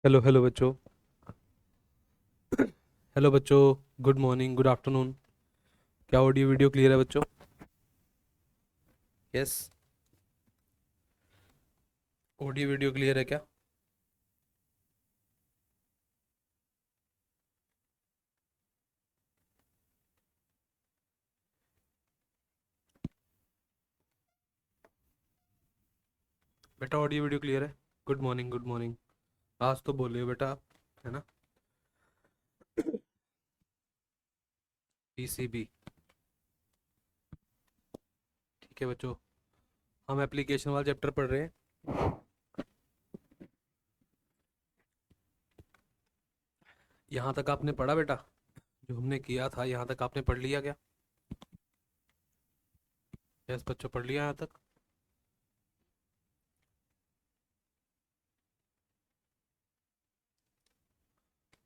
Hello hello बच्चों। Hello बच्चों। Good morning, good afternoon. क्या ऑडियो वीडियो क्लियर है बच्चों? यस। ऑडियो वीडियो क्लियर है क्या? बेटा ऑडियो वीडियो क्लियर है? Good morning, good morning. आज तो बोलिए बेटा, है ना? पीसीबी। ठीक है बच्चों, हम एप्लीकेशन वाला चैप्टर पढ़ रहे हैं। यहाँ तक आपने पढ़ा बेटा? जो हमने किया था यहाँ तक आपने पढ़ लिया क्या? यस बच्चों, पढ़ लिया यहाँ तक?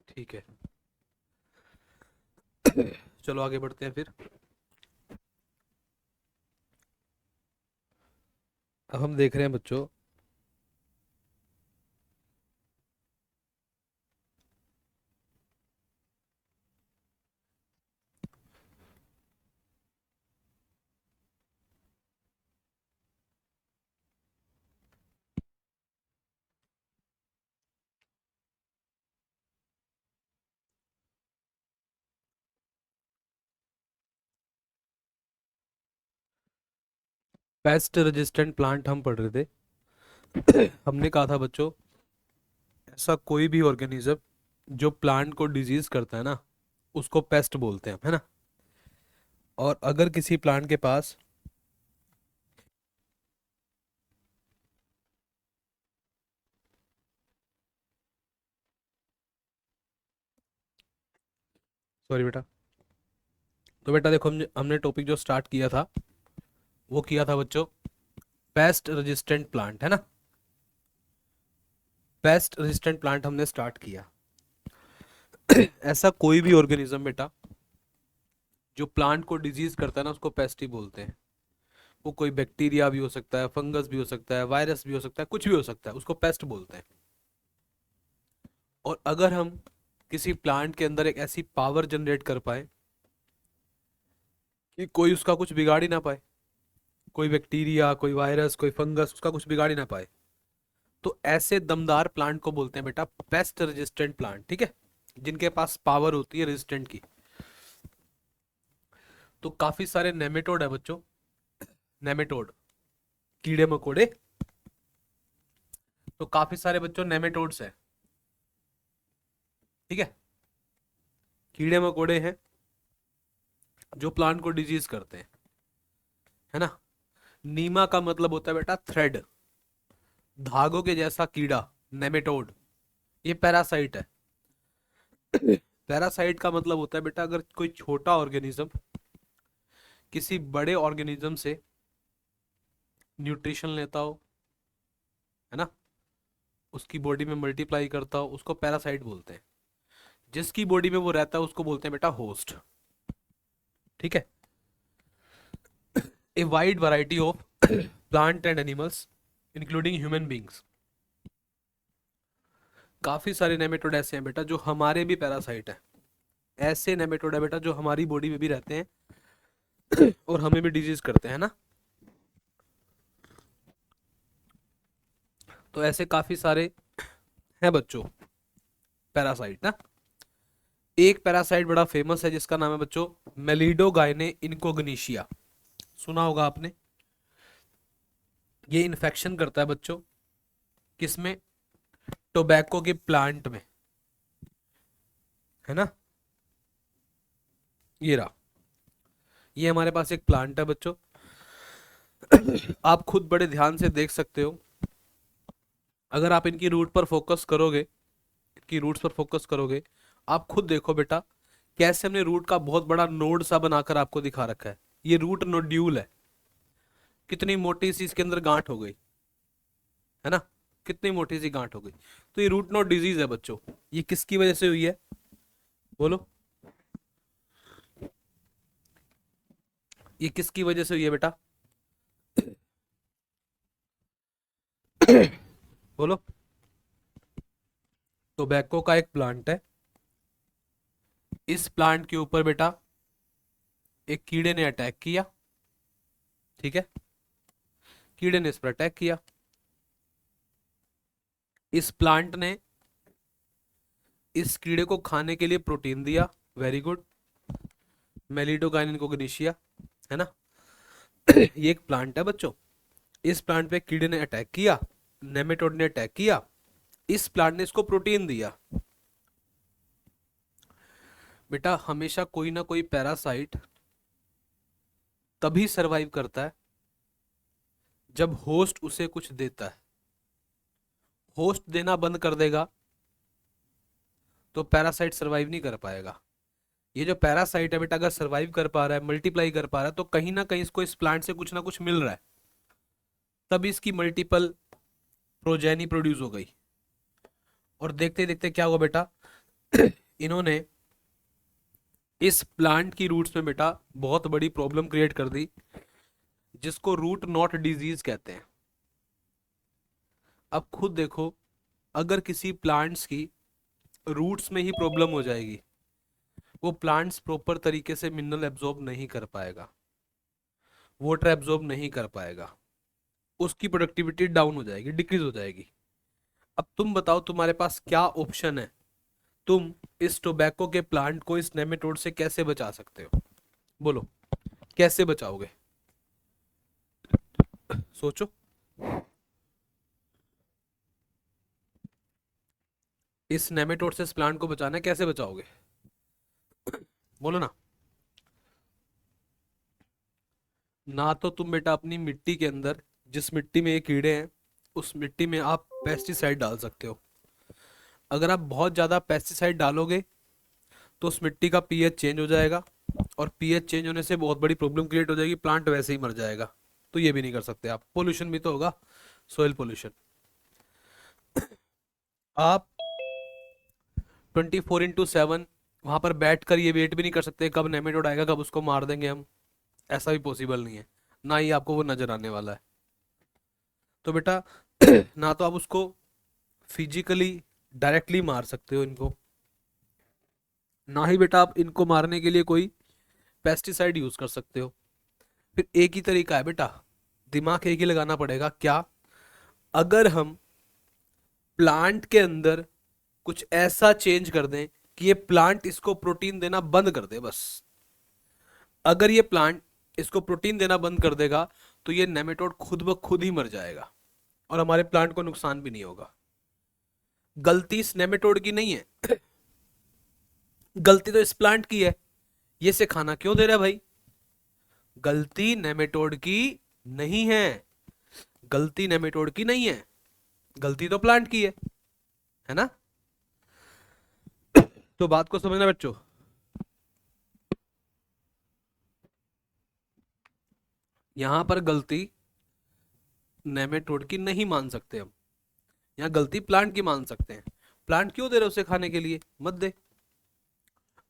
ठीक है। चलो आगे बढ़ते हैं फिर। अब हम देख रहे हैं बच्चों, पेस्ट रेजिस्टेंट प्लांट हम पढ़ रहे थे। हमने कहा था बच्चों, ऐसा कोई भी ऑर्गेनिज्म जो प्लांट को डिजीज करता है ना, उसको पेस्ट बोलते हैं, है ना? और अगर किसी प्लांट के पास, सॉरी बेटा, तो बेटा देखो, हमने टॉपिक जो स्टार्ट किया था वो किया था बच्चों, पेस्ट रेजिस्टेंट प्लांट, है ना? पेस्ट रेजिस्टेंट प्लांट हमने स्टार्ट किया। ऐसा कोई भी ऑर्गेनिज्म बेटा जो प्लांट को डिजीज करता है ना, उसको पेस्ट ही बोलते हैं। वो कोई बैक्टीरिया भी हो सकता है, फंगस भी हो सकता है, वायरस भी हो सकता है, कुछ भी हो सकता है, उसको पेस्ट बोलते हैं। और अगर हम किसी प्लांट के अंदर एक ऐसी पावर जनरेट कर पाए कि कोई उसका कुछ बिगाड़ ही ना पाए, कोई बैक्टीरिया, कोई वायरस, कोई फंगस उसका कुछ बिगाड़ ही ना पाए, तो ऐसे दमदार प्लांट को बोलते हैं बेटा पेस्ट रेजिस्टेंट प्लांट। ठीक है? जिनके पास पावर होती है रेजिस्टेंट की। तो काफी सारे नेमेटोड है बच्चों। नेमेटोड, कीड़े मकोड़े। तो काफी सारे बच्चों नेमेटोड्स है। ठीक है? कीड़े मकोड़े हैं जो प्लांट को डिजीज करते हैं, है ना? नीमा का मतलब होता है बेटा थ्रेड, धागों के जैसा कीड़ा, नेमेटोड। ये पैरासाइट है। पैरासाइट का मतलब होता है बेटा, अगर कोई छोटा ऑर्गेनिज्म किसी बड़े ऑर्गेनिज्म से न्यूट्रिशन लेता हो, है ना, उसकी बॉडी में मल्टीप्लाई करता हो, उसको पैरासाइट बोलते हैं। जिसकी बॉडी में वो रहता है उसको बोलते हैं बेटा होस्ट। ठीक है? A wide variety of plant and animals including human beings. काफी सारे नेमेटोड ऐसे हैं बेटा जो हमारे भी पैरासाइट है। ऐसे नेमेटोड है बेटा जो हमारी बॉडी में भी रहते हैं और हमें भी डिजीज करते हैं ना। तो ऐसे काफी सारे हैं बच्चों पैरासाइट ना। एक पैरासाइट बड़ा फेमस है जिसका नाम है बच्चों मेलिडोगाइने इनकोगनीशिया। सुना होगा आपने। ये इन्फेक्शन करता है बच्चों, किसमें? टोबैको के प्लांट में, है ना? ये रहा। ये हमारे पास एक प्लांट है बच्चों। आप खुद बड़े ध्यान से देख सकते हो। अगर आप इनकी रूट पर फोकस करोगे, इनकी रूट्स पर फोकस करोगे, आप खुद देखो बेटा कैसे हमने रूट का बहुत बड़ा नोड सा बनाकर आपको दिखा रखा है। ये रूट नोड्यूल है। कितनी मोटी सी इसके अंदर गांठ हो गई, है ना? कितनी मोटी सी गांठ हो गई। तो ये रूट नोड डिजीज है बच्चों। ये किसकी वजह से हुई है? बोलो। ये किसकी वजह से हुई है बेटा? बोलो। टोबैको का एक प्लांट है। इस प्लांट के ऊपर बेटा एक कीड़े ने अटैक किया। ठीक है, कीड़े ने इस पर अटैक किया। इस प्लांट ने इस कीड़े को खाने के लिए प्रोटीन दिया। Very good. मेलिडोगाइन कोग्निशिया, है ना। ये एक प्लांट है बच्चों। इस प्लांट पे कीड़े ने अटैक किया, नेमेटोड ने अटैक किया, इस प्लांट ने इसको प्रोटीन दिया। बेटा हमेशा कोई ना कोई पैरासाइट तभी सरवाइव करता है जब होस्ट उसे कुछ देता है। होस्ट देना बंद कर देगा तो पैरासाइट सरवाइव नहीं कर पाएगा। ये जो पैरासाइट है बेटा अगर सरवाइव कर पा रहा है, मल्टीप्लाई कर पा रहा है, तो कहीं ना कहीं इसको इस प्लांट से कुछ ना कुछ मिल रहा है, तभी इसकी मल्टीपल प्रोजेनी प्रोड्यूस हो गई। और देखते देखते क्या हुआ बेटा, इन्होंने इस प्लांट की रूट्स में बेटा बहुत बड़ी प्रॉब्लम क्रिएट कर दी, जिसको रूट नॉट डिजीज कहते हैं। अब खुद देखो, अगर किसी प्लांट्स की रूट्स में ही प्रॉब्लम हो जाएगी, वो प्लांट्स प्रॉपर तरीके से मिनरल एब्जॉर्ब नहीं कर पाएगा, वाटर एब्जॉर्ब नहीं कर पाएगा, उसकी प्रोडक्टिविटी डाउन हो जाएगी, डिक्रीज हो जाएगी। अब तुम बताओ तुम्हारे पास क्या ऑप्शन है, तुम इस टोबैको के प्लांट को इस नेमेटोड से कैसे बचा सकते हो? बोलो कैसे बचाओगे, सोचो। इस नेमेटोड से इस प्लांट को बचाना है, कैसे बचाओगे? बोलो ना। ना तो तुम बेटा अपनी मिट्टी के अंदर, जिस मिट्टी में ये कीड़े हैं, उस मिट्टी में आप पेस्टिसाइड डाल सकते हो। अगर आप बहुत ज़्यादा पेस्टिसाइड डालोगे तो उस मिट्टी का पीएच चेंज हो जाएगा, और पीएच चेंज होने से बहुत बड़ी प्रॉब्लम क्रिएट हो जाएगी, प्लांट वैसे ही मर जाएगा। तो ये भी नहीं कर सकते आप। पोल्यूशन भी तो होगा, सोइल पोल्यूशन। आप 24/7 वहां पर बैठ कर ये वेट भी नहीं कर सकते कब नेमेटोड आएगा, कब उसको मार देंगे हम। ऐसा भी पॉसिबल नहीं है, ना ही आपको वो नजर आने वाला है। तो बेटा ना तो आप उसको फिजिकली डायरेक्टली मार सकते हो इनको, ना ही बेटा आप इनको मारने के लिए कोई पेस्टिसाइड यूज कर सकते हो। फिर एक ही तरीका है बेटा, दिमाग एक ही लगाना पड़ेगा। क्या? अगर हम प्लांट के अंदर कुछ ऐसा चेंज कर दें कि ये प्लांट इसको प्रोटीन देना बंद कर दे, बस। अगर ये प्लांट इसको प्रोटीन देना बंद कर देगा तो ये नेमेटोड खुद ब खुद ही मर जाएगा, और हमारे प्लांट को नुकसान भी नहीं होगा। गलती इस नेमेटोड की नहीं है, गलती तो इस प्लांट की है। ये इसे खाना क्यों दे रहा है भाई? गलती नेमेटोड की नहीं है, गलती नेमेटोड की नहीं है, गलती तो प्लांट की है ना। तो बात को समझना बच्चों। यहां पर गलती नेमेटोड की नहीं मान सकते हम, यहाँ गलती प्लांट की मान सकते हैं। प्लांट क्यों दे रहे हो उसे खाने के लिए? मत दे।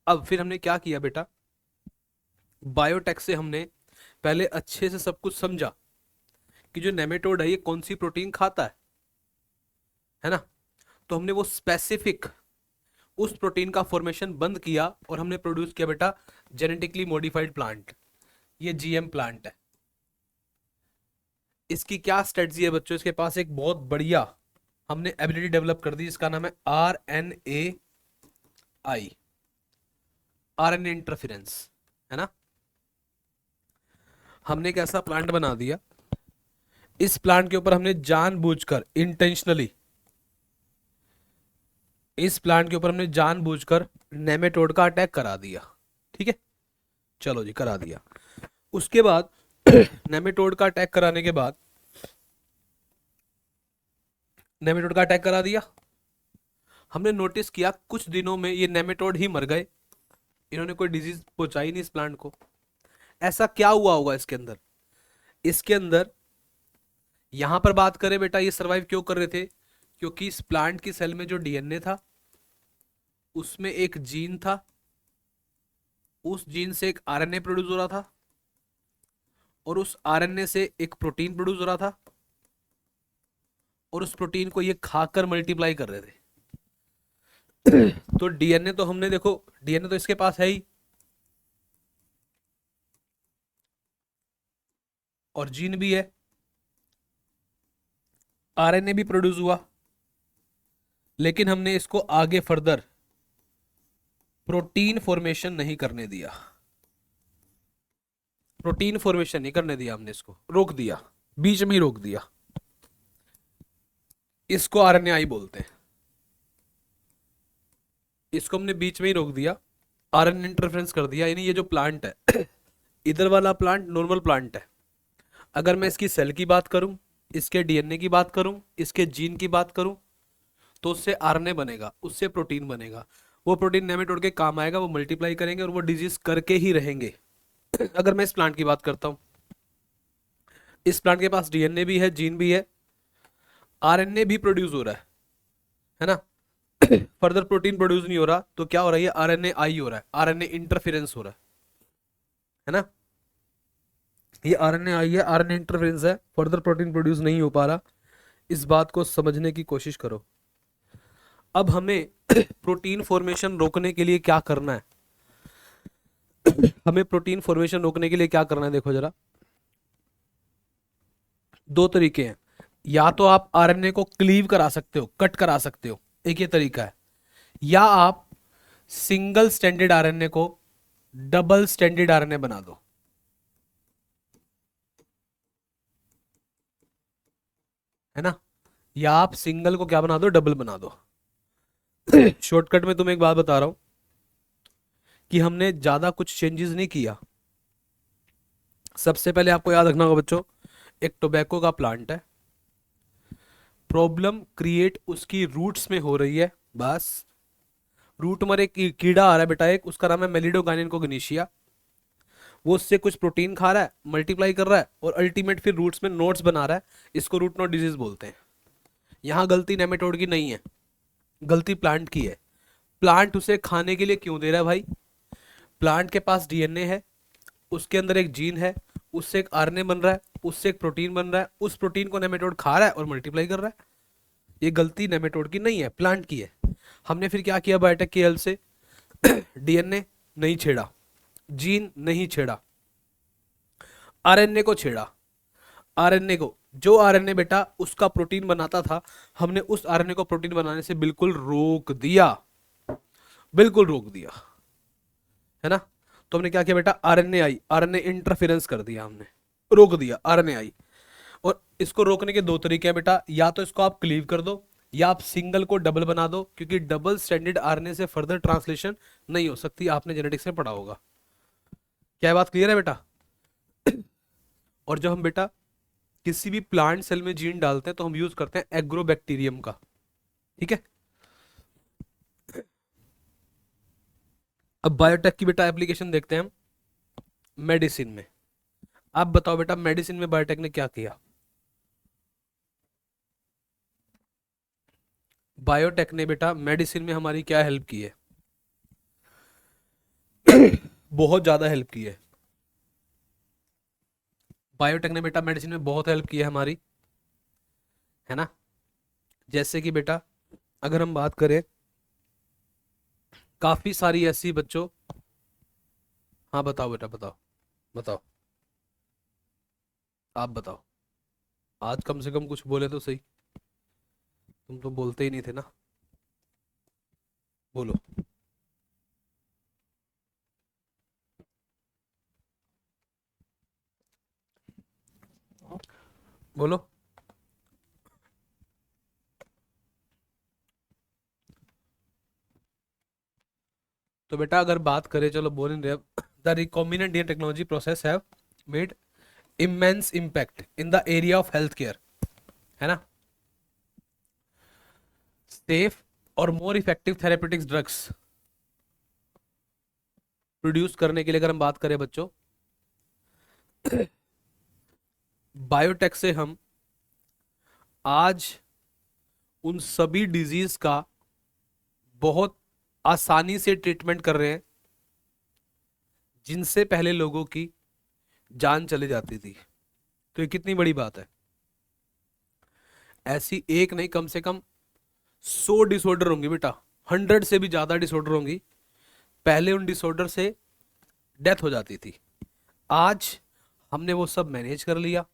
अब फिर हमने क्या किया बेटा, बायोटेक से हमने पहले अच्छे से सब कुछ समझा कि जो नेमेटोड है ये कौन सी प्रोटीन खाता है ना। तो हमने वो स्पेसिफिक उस प्रोटीन का फॉर्मेशन बंद किया, और हमने प्रोड्यूस किया बेटा जेनेटिकली मॉडिफाइड प्लांट। ये जीएम प्लांट है। इसकी क्या स्ट्रेटजी है बच्चों? इसके पास एक बहुत बढ़िया हमने एबिलिटी डेवलप कर दी, जिसका नाम है RNAi, RNA इंटरफेरेंस, है ना। हमने एक ऐसा प्लांट बना दिया, इस प्लांट के ऊपर हमने जानबूझकर इंटेंशनली, इस प्लांट के ऊपर हमने जानबूझकर नेमेटोड का अटैक करा दिया। ठीक है, चलो जी करा दिया। उसके बाद नेमेटोड का अटैक कराने के बाद, नेमेटोड का अटैक करा दिया, हमने नोटिस किया कुछ दिनों में ये नेमेटोड ही मर गए, इन्होंने कोई डिजीज पहुंचाई नहीं इस प्लांट को। ऐसा क्या हुआ होगा इसके अंदर? इसके अंदर, यहां पर बात करें बेटा, ये सरवाइव क्यों कर रहे थे? क्योंकि इस प्लांट की सेल में जो डीएनए था उसमें एक जीन था, उस जीन से एक आरएनए प्रोड्यूस हो रहा था, और उस आरएनए से एक प्रोटीन प्रोड्यूस हो रहा था, और उस प्रोटीन को ये खाकर मल्टीप्लाई कर रहे थे। तो डीएनए तो हमने देखो, डीएनए तो इसके पास है ही, और जीन भी है, आरएनए भी प्रोड्यूस हुआ, लेकिन हमने इसको आगे फर्दर प्रोटीन फॉर्मेशन नहीं करने दिया। प्रोटीन फॉर्मेशन नहीं करने दिया हमने, इसको रोक दिया, बीच में ही रोक दिया। इसको आरएनएआई बोलते हैं, इसको हमने बीच में ही रोक दिया, आरएनए इंटरफेरेंस कर दिया। यानी ये जो प्लांट है इधर वाला प्लांट नॉर्मल प्लांट है, अगर मैं इसकी सेल की बात करूं, इसके डीएनए की बात करूं, इसके जीन की बात करूं, तो उससे आरएनए बनेगा, उससे प्रोटीन बनेगा। वो प्रोटीन नेमेटोड के काम आएगा, वो मल्टीप्लाई करेंगे और वो डिजीज करके ही रहेंगे। अगर मैं इस प्लांट की बात करता हूं, इस प्लांट के पास डीएनए भी है, जीन भी है, आरएनए भी प्रोड्यूस हो रहा है ना। फर्दर प्रोटीन प्रोड्यूस नहीं हो रहा, तो क्या हो रहा है, आरएनए आई हो रहा है, आरएनए इंटरफेरेंस हो रहा है ना। ये आरएनए आई है, आरएनए इंटरफेरेंस है, फर्दर प्रोटीन प्रोड्यूस नहीं हो पा रहा। इस बात को समझने की कोशिश करो। अब हमें प्रोटीन फॉर्मेशन रोकने के लिए क्या करना है, हमें प्रोटीन फॉर्मेशन रोकने के लिए क्या करना है, देखो जरा। दो तरीके हैं, या तो आप आरएनए को क्लीव करा सकते हो, कट करा सकते हो, एक ये तरीका है, या आप सिंगल स्टैंडर्ड आरएनए को डबल स्टैंडर्ड आरएनए बना दो, है ना। या आप सिंगल को क्या बना दो, डबल बना दो। शॉर्टकट में तुम्हें एक बात बता रहा हूं कि हमने ज्यादा कुछ चेंजेस नहीं किया। सबसे पहले आपको याद रखना होगा बच्चों, एक टोबैको का प्लांट है, प्रॉब्लम क्रिएट उसकी रूट्स में हो रही है, बस। रूट में एक कीड़ा आ रहा है बेटा, एक उसका नाम है मेलिडोगानिन कोग्निशिया, वो उससे कुछ प्रोटीन खा रहा है, मल्टीप्लाई कर रहा है, और अल्टीमेट फिर रूट्स में नोड्स बना रहा है। इसको रूट नोड डिजीज बोलते हैं। यहां गलती नेमेटोड की नहीं है, गलती प्लांट की है। प्लांट उसे खाने के लिए क्यों दे रहा है भाई, प्लांट के पास डीएनए है, उसके अंदर एक जीन है, उससे एक आरएनए बन रहा है, उससे एक प्रोटीन बन रहा है, उस प्रोटीन को नेमेटोड खा रहा है और मल्टीप्लाई कर रहा है। ये गलती नेमेटोड की नहीं है, प्लांट की है। हमने फिर क्या किया बायोटेक की हेल्प से, डीएनए नहीं छेड़ा, जीन नहीं छेड़ा, आरएनए को छेड़ा। आरएनए को, जो आरएनए बेटा उसका प्रोटीन बनाता था, हमने उस आरएनए को प्रोटीन बनाने से बिल्कुल रोक दिया, बिल्कुल रोक दिया, है ना। तो हमने क्या किया बेटा, आरएनए आई, आरएनए इंटरफेरेंस कर दिया हमने, रोक दिया आरएनए आई। और इसको रोकने के दो तरीके हैं बेटा, या तो इसको आप क्लीव कर दो, या आप सिंगल को डबल बना दो, क्योंकि डबल स्टैंडर्ड आरएनए से फर्दर ट्रांसलेशन नहीं हो सकती, आपने जेनेटिक्स में पढ़ा होगा। क्या बात क्लियर है बेटा। और जब हम बेटा किसी भी प्लांट सेल में जीन डालते हैं तो हम यूज करते हैं एग्रोबैक्टीरियम का, ठीक है। अब बायोटेक की बेटा एप्लीकेशन देखते हैं हम मेडिसिन में। आप बताओ बेटा, मेडिसिन में बायोटेक ने क्या किया। बायोटेक ने बेटा मेडिसिन में हमारी क्या हेल्प की है, बहुत ज्यादा हेल्प की है। बायोटेक ने बेटा मेडिसिन में बहुत हेल्प की है हमारी, है ना। जैसे कि बेटा अगर हम बात करें, काफी सारी ऐसी बच्चों, हाँ बताओ बेटा, बताओ बताओ, आप बताओ, आज कम से कम कुछ बोले तो सही, तुम तो बोलते ही नहीं थे ना, बोलो बोलो। तो बेटा अगर बात करें, चलो बोल नहीं रहे, the recombinant DNA technology process have made immense impact in the area of health care, है ना। सेफ और more effective therapeutics drugs produce करने के लिए अगर हम बात करें बच्चों, बायोटेक से हम आज उन सभी डिजीज का बहुत आसानी से ट्रीटमेंट कर रहे हैं जिनसे पहले लोगों की जान चली जाती थी। तो ये कितनी बड़ी बात है। ऐसी एक नहीं, कम से कम 100 डिसऑर्डर होंगे बेटा, 100 से भी ज़्यादा डिसऑर्डर होंगी, पहले उन डिसऑर्डर से डेथ हो जाती थी। आज हमने वो सब मैनेज कर लिया,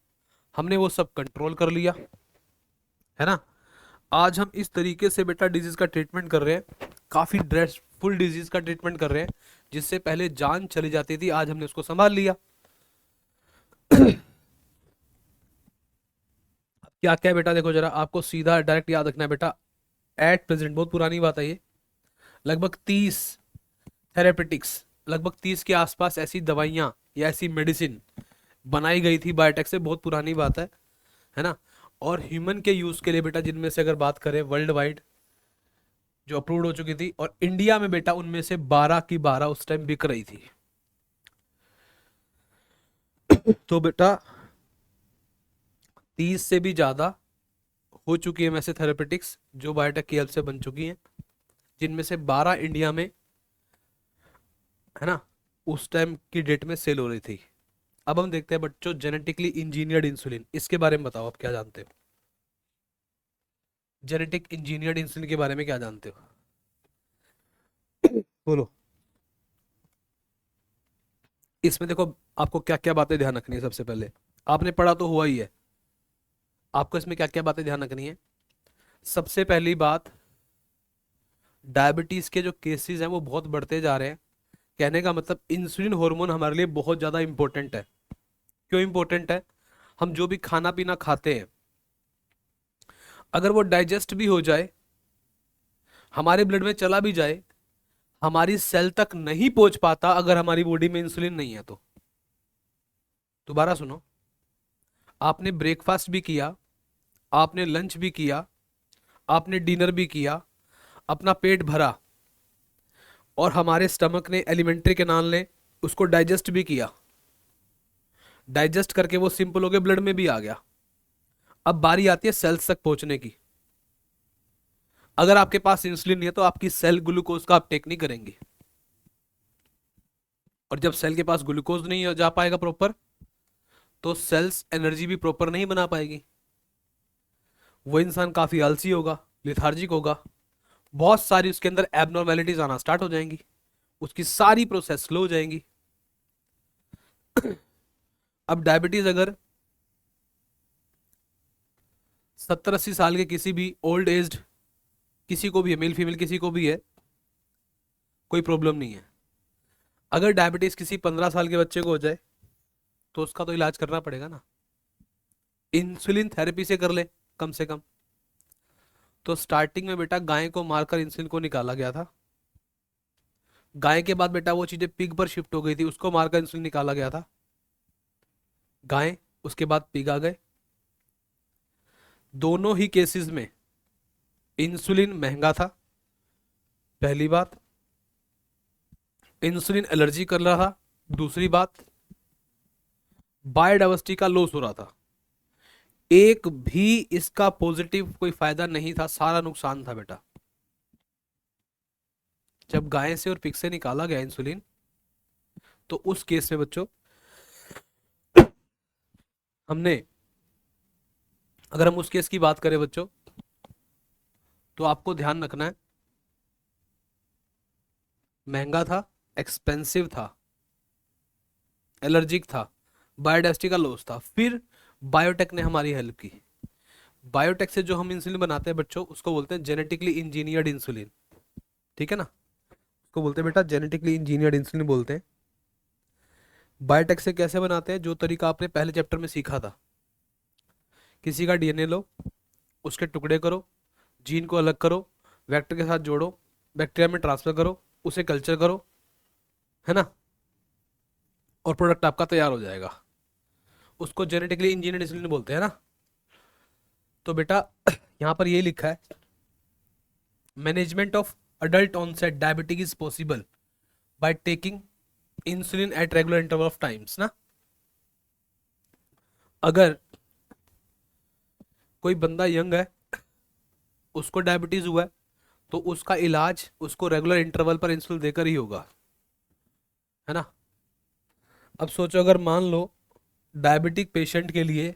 हमने वो सब कंट्रोल कर लिया, है ना। आज हम इस तरीके से बेटा डिजीज का ट्रीटमेंट कर रहे हैं, काफ़ी ड्रेसफुल डिजीज का ट्रीटमेंट कर रहे हैं, जिससे पहले जान चली जाती थी, आज हमने उसको संभाल लिया। क्या क्या है बेटा, देखो जरा, आपको सीधा डायरेक्ट याद रखना है बेटा। एट प्रेजेंट, बहुत पुरानी बात है ये, लगभग 30 थेरेपेटिक्स, लगभग 30 के आसपास ऐसी दवाइयाँ या ऐसी मेडिसिन बनाई गई थी बायोटेक से, बहुत पुरानी बात है ना। और ह्यूमन के यूज के लिए बेटा, जिनमें से अगर बात करें वर्ल्ड वाइड जो अप्रूव्ड हो चुकी थी, और इंडिया में बेटा उनमें से 12 की 12 उस टाइम बिक रही थी। तो बेटा 30 से भी ज्यादा हो चुकी है वैसे थेरेपेटिक्स जो बायोटेक की हेल्प से बन चुकी हैं, जिनमें से 12 इंडिया में, है ना, उस टाइम की डेट में सेल हो रही थी। अब हम देखते हैं बच्चों जेनेटिकली इंजीनियर्ड इंसुलिन, इसके बारे में बताओ आप क्या जानते हो। जेनेटिक इंजीनियर्ड इंसुलिन के बारे में क्या जानते हो, बोलो। इसमें देखो आपको क्या क्या बातें ध्यान रखनी है। सबसे पहले आपने पढ़ा तो हुआ ही है, आपको इसमें क्या क्या बातें ध्यान रखनी है। सबसे पहली बात, डायबिटीज के जो केसेस हैं वो बहुत बढ़ते जा रहे हैं। कहने का मतलब इंसुलिन हार्मोन हमारे लिए बहुत ज़्यादा इंपॉर्टेंट है। क्यों इंपॉर्टेंट है, हम जो भी खाना पीना खाते हैं, अगर वो डाइजेस्ट भी हो जाए, हमारे ब्लड में चला भी जाए, हमारी सेल तक नहीं पहुंच पाता अगर हमारी बॉडी में इंसुलिन नहीं है तो। दोबारा सुनो, आपने ब्रेकफास्ट भी किया, आपने लंच भी किया, आपने डिनर भी किया, अपना पेट भरा, और हमारे स्टमक ने, एलिमेंट्री कैनाल ने उसको डाइजेस्ट भी किया, डाइजेस्ट करके वो सिंपल हो गया, ब्लड में भी आ गया। अब बारी आती है सेल्स तक पहुंचने की। अगर आपके पास इंसुलिन नहीं है तो आपकी सेल ग्लूकोज का अपटेक नहीं करेंगी, और जब सेल के पास ग्लूकोज नहीं जा पाएगा प्रॉपर, तो सेल्स एनर्जी भी प्रॉपर नहीं बना पाएगी। वो इंसान काफी आलसी होगा, लिथार्जिक होगा, बहुत सारी उसके अंदर एबनॉर्मेलिटीज आना स्टार्ट हो जाएंगी, उसकी सारी प्रोसेस स्लो हो जाएंगी। अब डायबिटीज अगर 70-80 साल के किसी भी ओल्ड एज्ड किसी को भी है, मेल फीमेल किसी को भी है, कोई प्रॉब्लम नहीं है। अगर डायबिटीज किसी 15 साल के बच्चे को हो जाए तो उसका तो इलाज करना पड़ेगा ना, इंसुलिन थेरेपी से कर ले कम से कम। तो स्टार्टिंग में बेटा गाय को मारकर इंसुलिन को निकाला गया था, गाय के बाद बेटा वो चीजें पिग पर शिफ्ट हो गई थी, उसको मारकर इंसुलिन निकाला गया था, गाय, उसके बाद पिग आ गए। दोनों ही केसेस में इंसुलिन महंगा था, पहली बात, इंसुलिन एलर्जी कर रहा था, दूसरी बात, बायोडाइवर्सिटी का लॉस हो रहा था। एक भी इसका पॉजिटिव कोई फायदा नहीं था, सारा नुकसान था बेटा। जब गाय से और पिग से निकाला गया इंसुलिन, तो उस केस में बच्चों हमने, अगर हम उस केस की बात करें बच्चों, तो आपको ध्यान रखना है, महंगा था, एक्सपेंसिव था, एलर्जिक था, बायोडाइवर्सिटी का लॉस था। फिर बायोटेक ने हमारी हेल्प की। बायोटेक से जो हम इंसुलिन बनाते हैं बच्चों, उसको बोलते हैं जेनेटिकली इंजीनियर्ड इंसुलिन, ठीक है ना, उसको बोलते हैं बेटा जेनेटिकली इंजीनियर्ड इंसुलिन बोलते हैं। बायोटेक से कैसे बनाते हैं, जो तरीका आपने पहले चैप्टर में सीखा था, किसी का डीएनए लो, उसके टुकड़े करो, जीन को अलग करो, वेक्टर के साथ जोड़ो, बैक्टीरिया में ट्रांसफर करो, उसे कल्चर करो, है ना, और प्रोडक्ट आपका तैयार हो जाएगा। उसको जेनेटिकली इंजीनियर्ड इंसुलिन बोलते हैं ना। तो बेटा यहाँ पर ये लिखा है, management of adult onset diabetes is possible by taking insulin at regular interval of times ना। अगर कोई बंदा यंग है, उसको डायबिटीज हुआ है, तो उसका इलाज उसको रेगुलर इंटरवल पर इंसुलिन देकर ही होगा, है ना। अब सोचो अगर मान लो डायबिटिक पेशेंट के लिए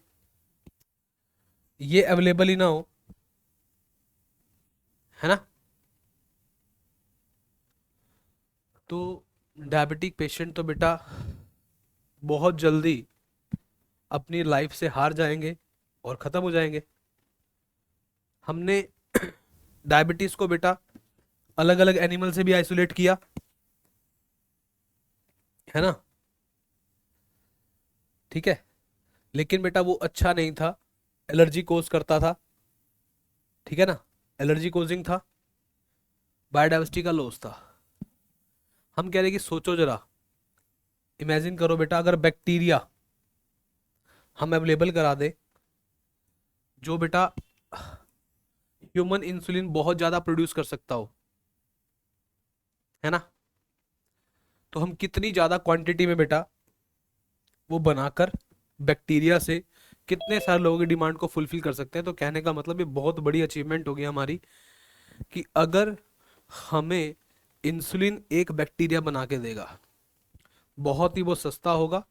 ये अवेलेबल ही ना हो, है ना, तो डायबिटिक पेशेंट तो बेटा बहुत जल्दी अपनी लाइफ से हार जाएंगे और ख़त्म हो जाएंगे। हमने डायबिटीज़ को बेटा अलग अलग एनिमल से भी आइसोलेट किया, है ना, ठीक है, लेकिन बेटा वो अच्छा नहीं था, एलर्जी कोज करता था, ठीक है ना, एलर्जी कोजिंग था, बायोडाइवर्सिटी का लॉस था। हम कह रहे कि सोचो जरा, इमेजिन करो बेटा, अगर बैक्टीरिया हम अवेलेबल करा दे जो बेटा ह्यूमन इंसुलिन बहुत ज़्यादा प्रोड्यूस कर सकता हो, है ना, तो हम कितनी ज़्यादा क्वांटिटी में बेटा वो बनाकर बैक्टीरिया से कितने सारे लोगों की डिमांड को फुलफिल कर सकते हैं। तो कहने का मतलब ये बहुत बड़ी अचीवमेंट होगी हमारी कि अगर हमें इंसुलिन एक बैक्टीरिया बना के देगा, बहुत ही वो सस्ता होगा,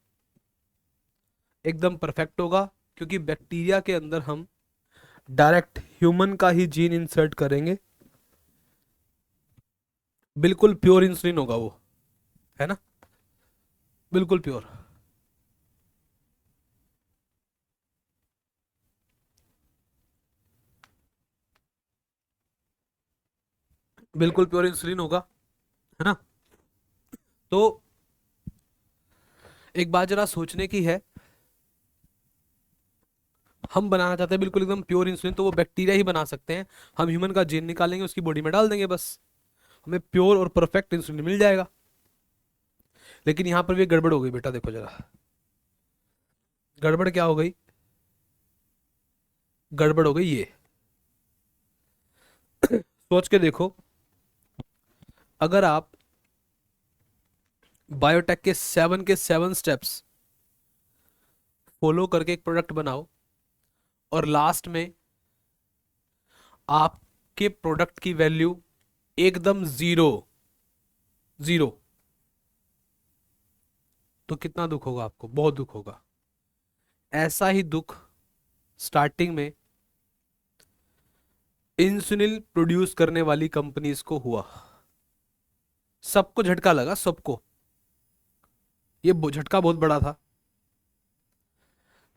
एकदम परफेक्ट होगा, क्योंकि बैक्टीरिया के अंदर हम डायरेक्ट ह्यूमन का ही जीन इंसर्ट करेंगे, बिल्कुल प्योर इंसुलिन होगा वो, है ना, बिल्कुल प्योर। बिल्कुल प्योर इंसुलिन होगा, है ना। तो एक बात जरा सोचने की है, हम बनाना चाहते हैं बिल्कुल एकदम प्योर इंसुलिन, तो वो बैक्टीरिया ही बना सकते हैं। हम ह्यूमन का जीन निकालेंगे, उसकी बॉडी में डाल देंगे, बस हमें प्योर और परफेक्ट इंसुलिन मिल जाएगा। लेकिन यहां पर भी गड़बड़ हो गई बेटा, देखो जरा, गड़बड़ क्या हो गई, गड़बड़ हो गई ये, सोच के देखो, अगर आप बायोटेक के 7 स्टेप्स फॉलो करके एक प्रोडक्ट बनाओ और लास्ट में आपके प्रोडक्ट की वैल्यू एकदम जीरो, जीरो, तो कितना दुख होगा आपको, बहुत दुख होगा। ऐसा ही दुख स्टार्टिंग में इंसुलिन प्रोड्यूस करने वाली कंपनीज को हुआ, सबको झटका लगा, सबको, ये झटका बहुत बड़ा था।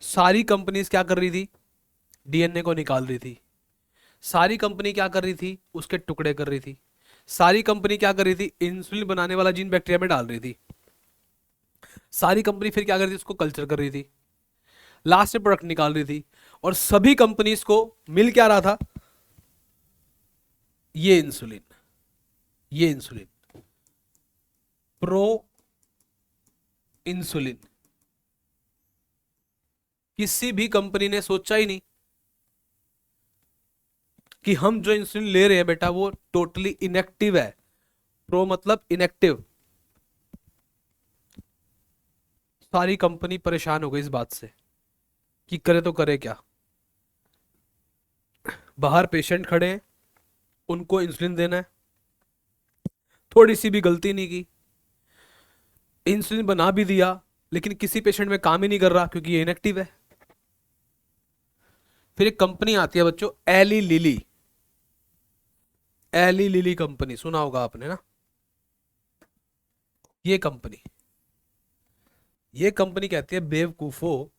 सारी कंपनीज क्या कर रही थी, डीएनए को निकाल रही थी, सारी कंपनी क्या कर रही थी, उसके टुकड़े कर रही थी, सारी कंपनी क्या कर रही थी, इंसुलिन बनाने वाला जीन बैक्टीरिया में डाल रही थी, सारी कंपनी फिर क्या कर रही थी, उसको कल्चर कर रही थी, लास्ट में प्रोडक्ट निकाल रही थी, और सभी कंपनीज को मिल क्या रहा था, ये इंसुलिन, ये इंसुलिन, प्रो इंसुलिन। किसी भी कंपनी ने सोचा ही नहीं कि हम जो इंसुलिन ले रहे हैं बेटा वो टोटली इनएक्टिव है, प्रो मतलब इनएक्टिव। सारी कंपनी परेशान हो गई इस बात से कि करे तो करे क्या, बाहर पेशेंट खड़े हैं, उनको इंसुलिन देना है, थोड़ी सी भी गलती नहीं की, इंसुलिन बना भी दिया, लेकिन किसी पेशेंट में काम ही नहीं कर रहा क्योंकि ये इनएक्टिव है। फिर एक कंपनी आती है बच्चों, Eli Lilly, Eli Lilly company सुना होगा आपने ना, ये कंपनी, ये कंपनी कहती है बेवकूफो,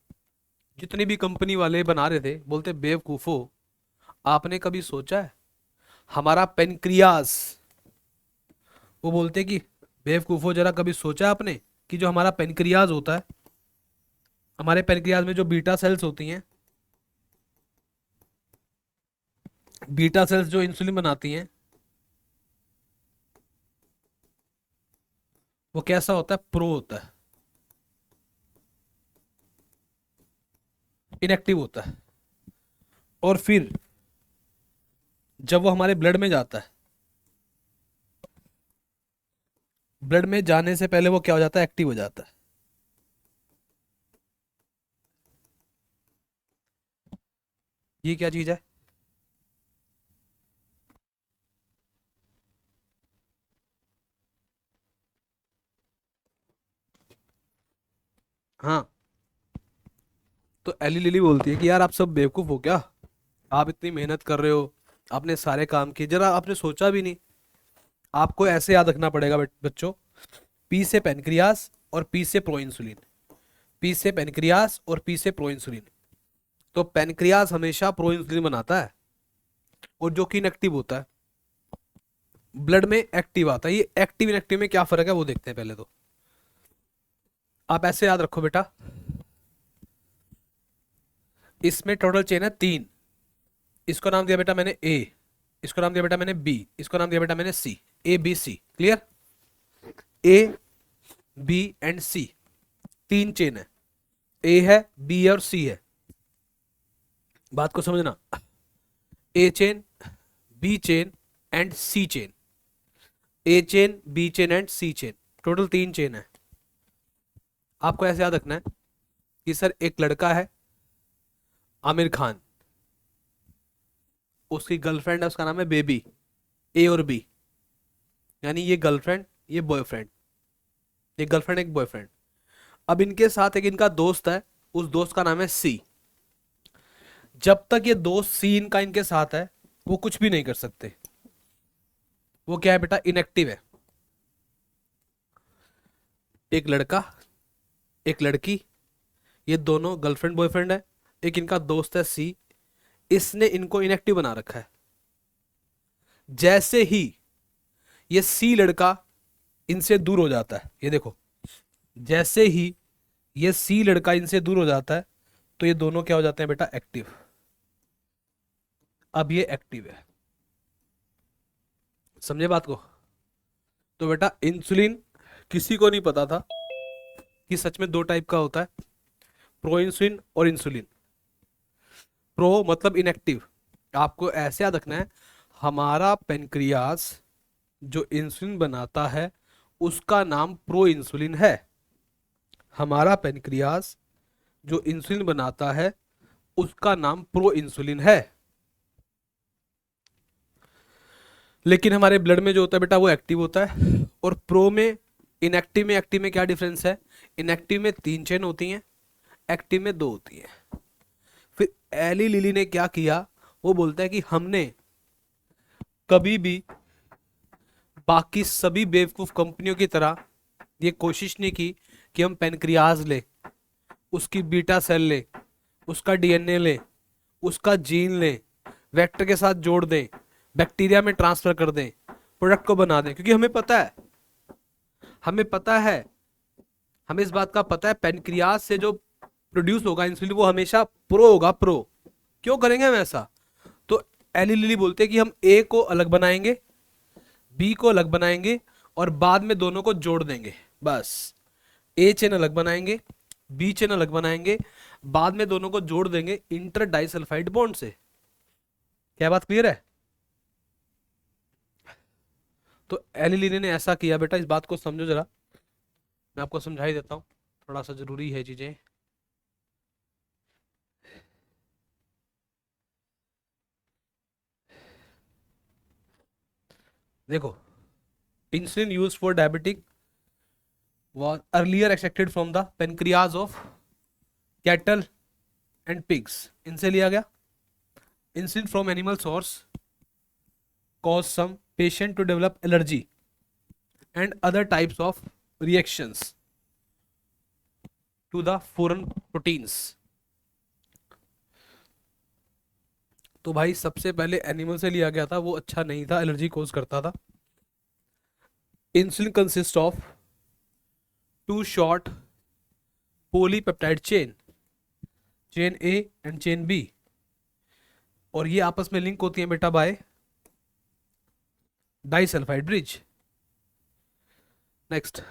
जितने भी कंपनी वाले बना रहे थे बोलते बेवकूफो, आपने कभी सोचा है हमारा पेनक्रियास, वो बोलते कि बेवकूफो जरा कभी सोचा आपने कि जो हमारा पेनक्रियाज होता है, हमारे पेनक्रियाज में जो बीटा सेल्स होती हैं, बीटा सेल्स जो इंसुलिन बनाती हैं, वो कैसा होता है, प्रो होता है, इनएक्टिव होता है। और फिर जब वो हमारे ब्लड में जाता है, ब्लड में जाने से पहले वो क्या हो जाता है, एक्टिव हो जाता है। ये क्या चीज है, हाँ, तो एली लिली बोलती है कि यार आप सब बेवकूफ हो क्या, आप इतनी मेहनत कर रहे हो, आपने सारे काम किए, जरा आपने सोचा भी नहीं। आपको ऐसे याद रखना पड़ेगा बच्चों, पी से पेनक्रियास और पी से प्रो इंसुलिन, पी से पेनक्रियास और पी से प्रो इंसुलिन। तो पेनक्रियास हमेशा प्रो इंसुलिन बनाता है और जो कि इनएक्टिव होता है, ब्लड में एक्टिव आता है। ये एक्टिव इनएक्टिव में क्या फर्क है वो देखते हैं पहले। तो आप ऐसे याद रखो बेटा, इसमें टोटल चेन है 3। इसको नाम दिया बेटा मैंने ए, इसको नाम दिया बेटा मैंने बी, इसको नाम दिया बेटा मैंने C. A B C, clear? A B and C 3 chain है, ए है, बी है और सी है। बात को समझना, A chain, B chain and C chain, A chain, B chain and C chain, total 3 chain है। आपको ऐसे याद रखना है कि सर एक लड़का है आमिर खान, उसकी गर्लफ्रेंड है, उसका नाम है बेबी, ए और बी, यानी ये गर्लफ्रेंड ये बॉयफ्रेंड, ये गर्लफ्रेंड एक बॉयफ्रेंड। अब इनके साथ एक इनका दोस्त है, उस दोस्त का नाम है सी। जब तक ये दोस्त सी इनका इनके साथ है वो कुछ भी नहीं कर सकते। वो क्या है बेटा? इनएक्टिव है। एक लड़का एक लड़की, ये दोनों गर्लफ्रेंड बॉयफ्रेंड है, एक इनका दोस्त है सी, इसने इनको इनएक्टिव बना रखा है। जैसे ही ये सी लड़का इनसे दूर हो जाता है, ये देखो, जैसे ही ये सी लड़का इनसे दूर हो जाता है तो ये दोनों क्या हो जाते हैं बेटा? एक्टिव। अब ये एक्टिव है, समझे बात को? तो बेटा इंसुलिन किसी को नहीं पता था कि सच में 2 टाइप का होता है, प्रो इंसुलिन और इंसुलिन। प्रो मतलब इनएक्टिव। आपको ऐसे याद रखना है, हमारा पेनक्रियास जो इंसुलिन बनाता है उसका नाम प्रो इंसुलिन है। हमारा पेनक्रियास जो इंसुलिन बनाता है उसका नाम प्रो इंसुलिन है। लेकिन हमारे ब्लड में जो होता है बेटा वो एक्टिव होता है, और प्रो में, इनएक्टिव में एक्टिव में क्या डिफरेंस है? इनएक्टिव में 3 चेन होती हैं, एक्टिव में 2 होती हैं। फिर एली लिली ने क्या किया? वो बोलता है कि हमने कभी भी बाकी सभी बेवकूफ कंपनियों की तरह ये कोशिश नहीं की कि हम पेनक्रियाज ले, उसकी बीटा सेल ले, उसका डीएनए ले, उसका जीन ले, वेक्टर के साथ जोड़ दें, बैक्टीरिया में ट्रांसफर कर दें, प्रोडक्ट को बना दें। क्योंकि हमें पता है, हमें इस बात का पता है पेनक्रियाज से जो प्रोड्यूस होगा इंसुलिन वो हमेशा प्रो होगा, प्रो। क्यों करेंगे हम ऐसा? तो एली लिली बोलते हैं कि हम ए को अलग बनाएंगे, बी को अलग बनाएंगे और बाद में दोनों को जोड़ देंगे। बस ए चेन अलग बनाएंगे, बी चेन अलग बनाएंगे, बाद में दोनों को जोड़ देंगे इंटर डाइसल्फाइड बॉन्ड से। क्या बात क्लियर है? तो एली लिली ने ऐसा किया बेटा, इस बात को समझो जरा, मैं आपको समझा ही देता हूं, थोड़ा सा जरूरी है चीजें। देखो, insulin used for diabetic was earlier extracted from the pancreas of cattle and pigs। इनसे लिया गया। insulin from animal source cause some patient to develop allergy and other types of reactions to the foreign proteins। तो भाई सबसे पहले animal से लिया गया था, वो अच्छा नहीं था, एलर्जी कोज करता था। Insulin consist of 2 short polypeptide chain, chain A and chain B, और ये आपस में लिंक होती है बेटा by disulphide bridge. Next,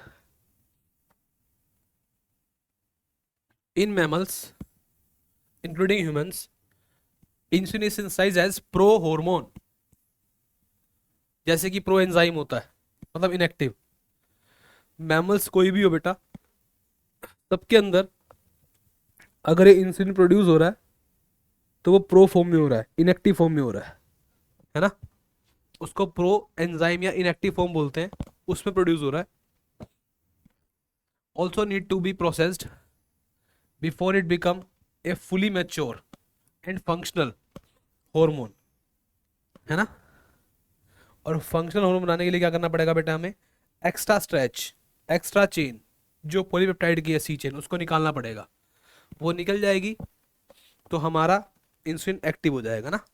in mammals including humans insulin is synthesised as pro hormone. जैसे कि प्रो एंजाइम होता है, मतलब इनएक्टिव। मैमल्स कोई भी हो बेटा, सबके अंदर अगर ये इंसुलिन प्रोड्यूस हो रहा है तो वो प्रो फॉर्म में हो रहा है, इनएक्टिव फॉर्म में हो रहा है ना? उसको प्रो एंजाइम या इनएक्टिव फॉर्म बोलते हैं, उसमें प्रोड्यूस हो रहा है। Also need to be processed before it become a fully mature and functional hormone, है ना? और फंक्शनल हार्मोन बनाने के लिए क्या करना पड़ेगा बेटा? हमें एक्स्ट्रा स्ट्रेच एक्स्ट्रा चेन जो पॉलीपेप्टाइड की है सी चेन उसको निकालना पड़ेगा। वो निकल जाएगी तो हमारा इंसुलिन एक्टिव हो जाएगा ना।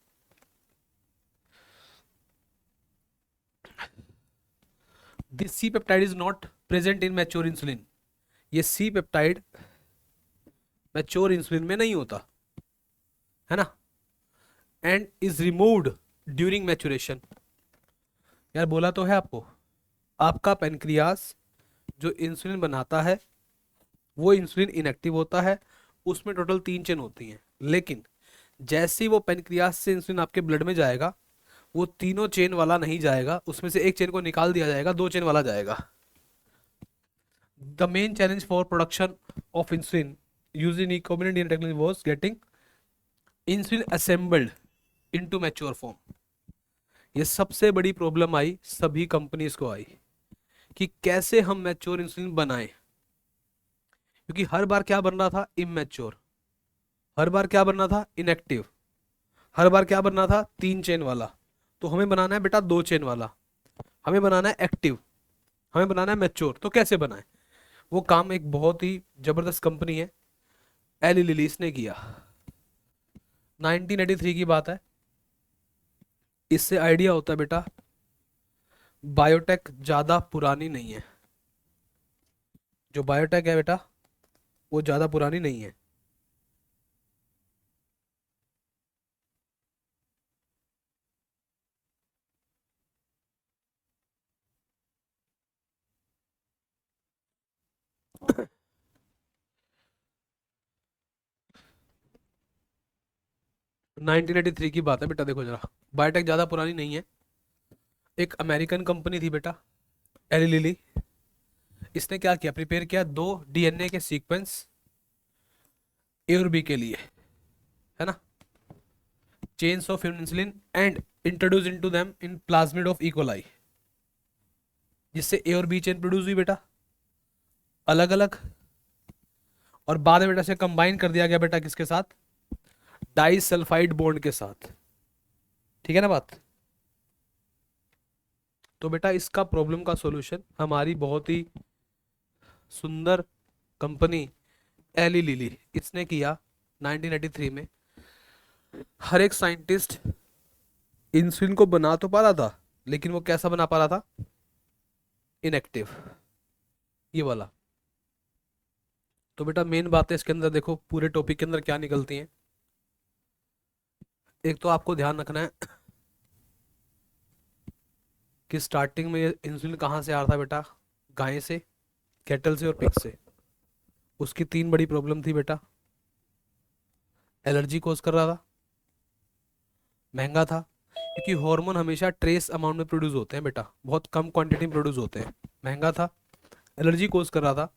This C peptide is not present in mature insulin. ये सी पेप्टाइड मैच्योर इंसुलिन में नहीं होता है ना। And is removed during maturation. यार बोला तो है आपको, आपका पेनक्रियास जो इंसुलिन बनाता है वो इंसुलिन इनएक्टिव होता है। उसमें टोटल 3 चेन होती हैं, लेकिन जैसे ही वो पेनक्रियास से इंसुलिन आपके ब्लड में जाएगा वो तीनों चेन वाला नहीं जाएगा, उसमें से एक चेन को निकाल दिया जाएगा, 2 चेन वाला जाएगा। The main challenge for production of insulin using recombinant DNA technology was getting insulin assembled into mature form। ये सबसे बड़ी प्रॉब्लम आई, सभी कंपनीज को आई कि कैसे हम मैच्योर इंसुलिन बनाएं, क्योंकि हर बार क्या बन रहा था, इमैच्योर। हर बार क्या बनना था, इनएक्टिव। हर बार क्या बनना था, 3 चेन वाला। तो हमें बनाना है बेटा 2 चेन वाला, हमें बनाना है एक्टिव, हमें बनाना है मैच्योर। तो कैसे बनाए? वो काम एक बहुत ही जबरदस्त कंपनी है एली लिलीस ने किया। 1983 की बात है। इससे आइडिया होता है बेटा बायोटेक ज्यादा पुरानी नहीं है। जो बायोटेक है बेटा वो ज्यादा पुरानी नहीं है। नाइनटीन एटी थ्री की बात है बेटा, देखो जरा, बायोटेक ज्यादा पुरानी नहीं है। एक अमेरिकन कंपनी थी बेटा एली लिली। इसने क्या किया, प्रिपेयर किया 2 डीएनए के सीक्वेंस ए और बी के लिए, है ना, chains of insulin and introduce into them in plasmid of E coli, जिससे ए और बी चेन प्रोड्यूस हुई बेटा अलग अलग। और बाद में बेटा से कंबाइन कर दिया गया बेटा किसके साथ, डाइसल्फाइड बॉन्ड के साथ। ठीक है ना बात। तो बेटा इसका प्रॉब्लम का सॉल्यूशन हमारी बहुत ही सुंदर कंपनी एली लिली इसने किया 1983 में। हर एक साइंटिस्ट इंसुलिन को बना तो पा रहा था, लेकिन वो कैसा बना पा रहा था, इनएक्टिव, ये वाला। तो बेटा मेन बात है इसके अंदर, देखो पूरे टॉपिक के अंदर क्या निकलती हैं। एक तो आपको ध्यान रखना है कि स्टार्टिंग में ये इंसुलिन कहाँ से आ रहा था बेटा, गाय से, कैटल से और पिग से। उसकी 3 बड़ी प्रॉब्लम थी बेटा। एलर्जी कोज कर रहा था, महंगा था, क्योंकि हार्मोन हमेशा ट्रेस अमाउंट में प्रोड्यूस होते हैं बेटा, बहुत कम क्वांटिटी में प्रोड्यूस होते हैं। महंगा था, एलर्जी कोज कर रहा था,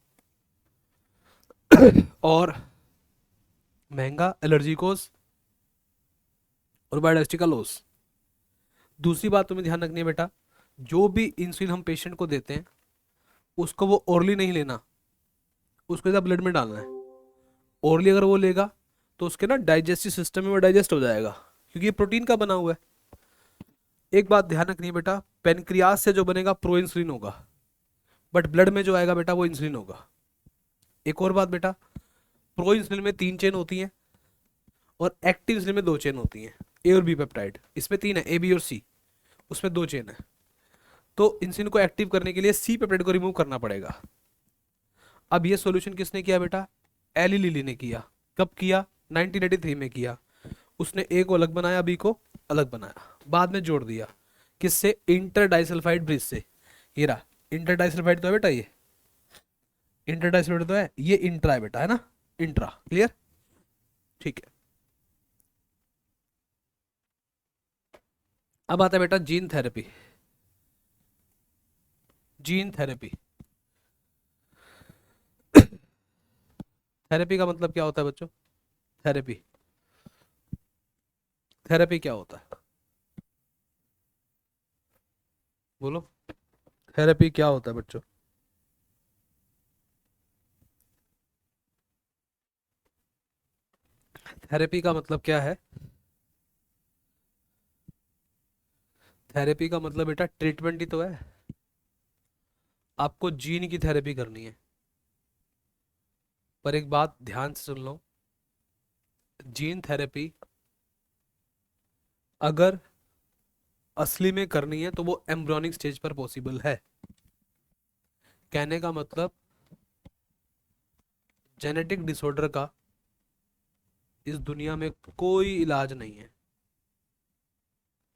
और महंगा, एलर्जी कोज और बायोडाइवर्सिटी का लॉस। दूसरी बात तुम्हें ध्यान रखनी है बेटा, जो भी इंसुलिन हम पेशेंट को देते हैं उसको वो ओरली नहीं लेना, उसको सीधा ब्लड में डालना है। ओरली अगर वो लेगा तो उसके ना डाइजेस्टिव सिस्टम में वो डाइजेस्ट हो जाएगा, क्योंकि ये प्रोटीन का बना हुआ है। एक बात ध्यान रखनी है बेटा, पेनक्रियास से जो बनेगा प्रो इंसुलिन होगा, बट ब्लड में जो आएगा बेटा वो इंसुलिन होगा। एक और बात बेटा, प्रो इंसुलिन में 3 चेन होती हैं और एक्टिव इंसुलिन में 2 चेन होती हैं, ए और बी पेप्टाइड। इसमें 3 है, ए बी और सी, उसमें 2 चेन है। तो इंसुलिन को एक्टिव करने के लिए सी पेप्टाइड को रिमूव करना पड़ेगा। अब ये सॉल्यूशन किसने किया बेटा, एली लिली ने किया। कब किया, 1983 में किया। उसने ए को अलग बनाया, बी को अलग बनाया, बाद में जोड़ दिया किससे, इंटर डाइसल्फाइड ब्रिज से। ये रहा इंटर डाइसल्फाइड तो है बेटा, ये इंटर डाइसल्फाइड तो है, ये इंट्रा है बेटा, है ना, इंट्रा। क्लियर, ठीक है। अब आता है बेटा gene therapy. Gene therapy, therapy का मतलब क्या होता है बच्चों, थेरेपी, थेरेपी क्या होता है, बोलो, थेरेपी क्या होता है बच्चों। थेरेपी का मतलब क्या है, थेरेपी का मतलब बेटा ट्रीटमेंट ही तो है। आपको जीन की थेरेपी करनी है। पर एक बात ध्यान से सुन लो, जीन थेरेपी अगर असली में करनी है तो वो एम्ब्रियोनिक स्टेज पर पॉसिबल है। कहने का मतलब, जेनेटिक डिसऑर्डर का इस दुनिया में कोई इलाज नहीं है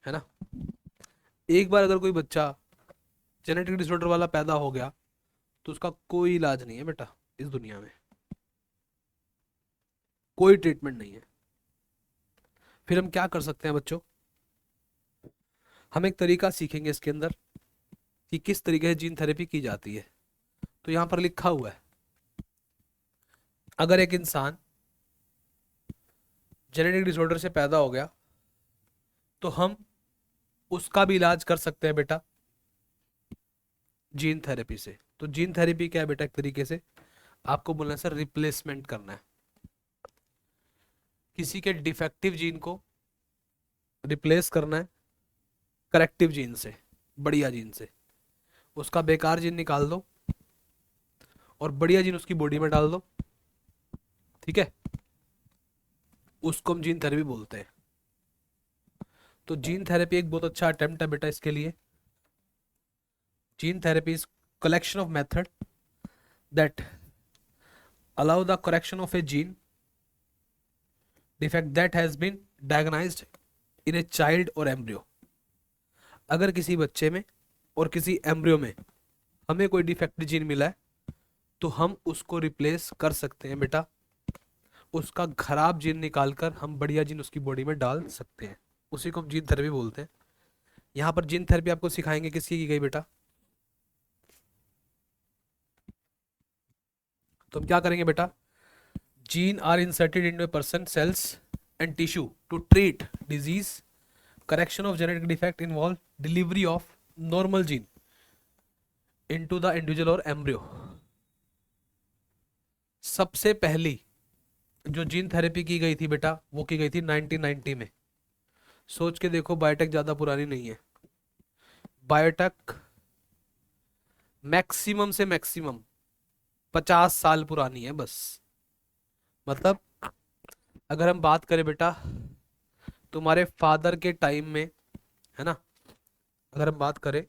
ना। एक बार अगर कोई बच्चा जेनेटिक डिसऑर्डर वाला पैदा हो गया तो उसका कोई इलाज नहीं है बेटा, इस दुनिया में कोई ट्रीटमेंट नहीं है। फिर हम क्या कर सकते हैं बच्चों, हम एक तरीका सीखेंगे इसके अंदर कि किस तरीके से जीन थेरेपी की जाती है। तो यहां पर लिखा हुआ है, अगर एक इंसान जेनेटिक डिसऑर्डर से पैदा हो गया तो हम उसका भी इलाज कर सकते हैं बेटा जीन थेरेपी से। तो जीन थेरेपी क्या है बेटा, एक तरीके से आपको बोलना है सर रिप्लेसमेंट करना है, किसी के डिफेक्टिव जीन को रिप्लेस करना है करेक्टिव जीन से, बढ़िया जीन से। उसका बेकार जीन निकाल दो और बढ़िया जीन उसकी बॉडी में डाल दो, ठीक है। उसको हम जीन थेरेपी बोलते हैं। तो जीन थेरेपी एक बहुत अच्छा अटेम्प्ट है बेटा इसके लिए। Gene therapy is collection of method that allow the correction of a gene defect that has been diagnosed in a child or embryo। अगर किसी बच्चे में और किसी एम्ब्रियो में हमें कोई डिफेक्ट जीन मिला है तो हम उसको रिप्लेस कर सकते हैं बेटा, उसका खराब जीन निकालकर हम बढ़िया जीन उसकी बॉडी में डाल सकते हैं। उसी को हम जीन थेरेपी बोलते हैं। यहाँ पर जीन थेरेपी आपको सिखाएंगे किसकी की गई बेटा, तो हम क्या करेंगे बेटा, gene are inserted into a person cells and tissue to treat disease, correction of genetic defect involve delivery of normal gene into the individual और एम्ब्रियो। सबसे पहली जो जीन थेरेपी की गई थी बेटा वो की गई थी 1990 में। सोच के देखो, बायोटेक ज्यादा पुरानी नहीं है। बायोटेक मैक्सिमम से मैक्सिमम 50 साल पुरानी है बस। मतलब अगर हम बात करें बेटा तुम्हारे फादर के टाइम में, है ना, अगर हम बात करें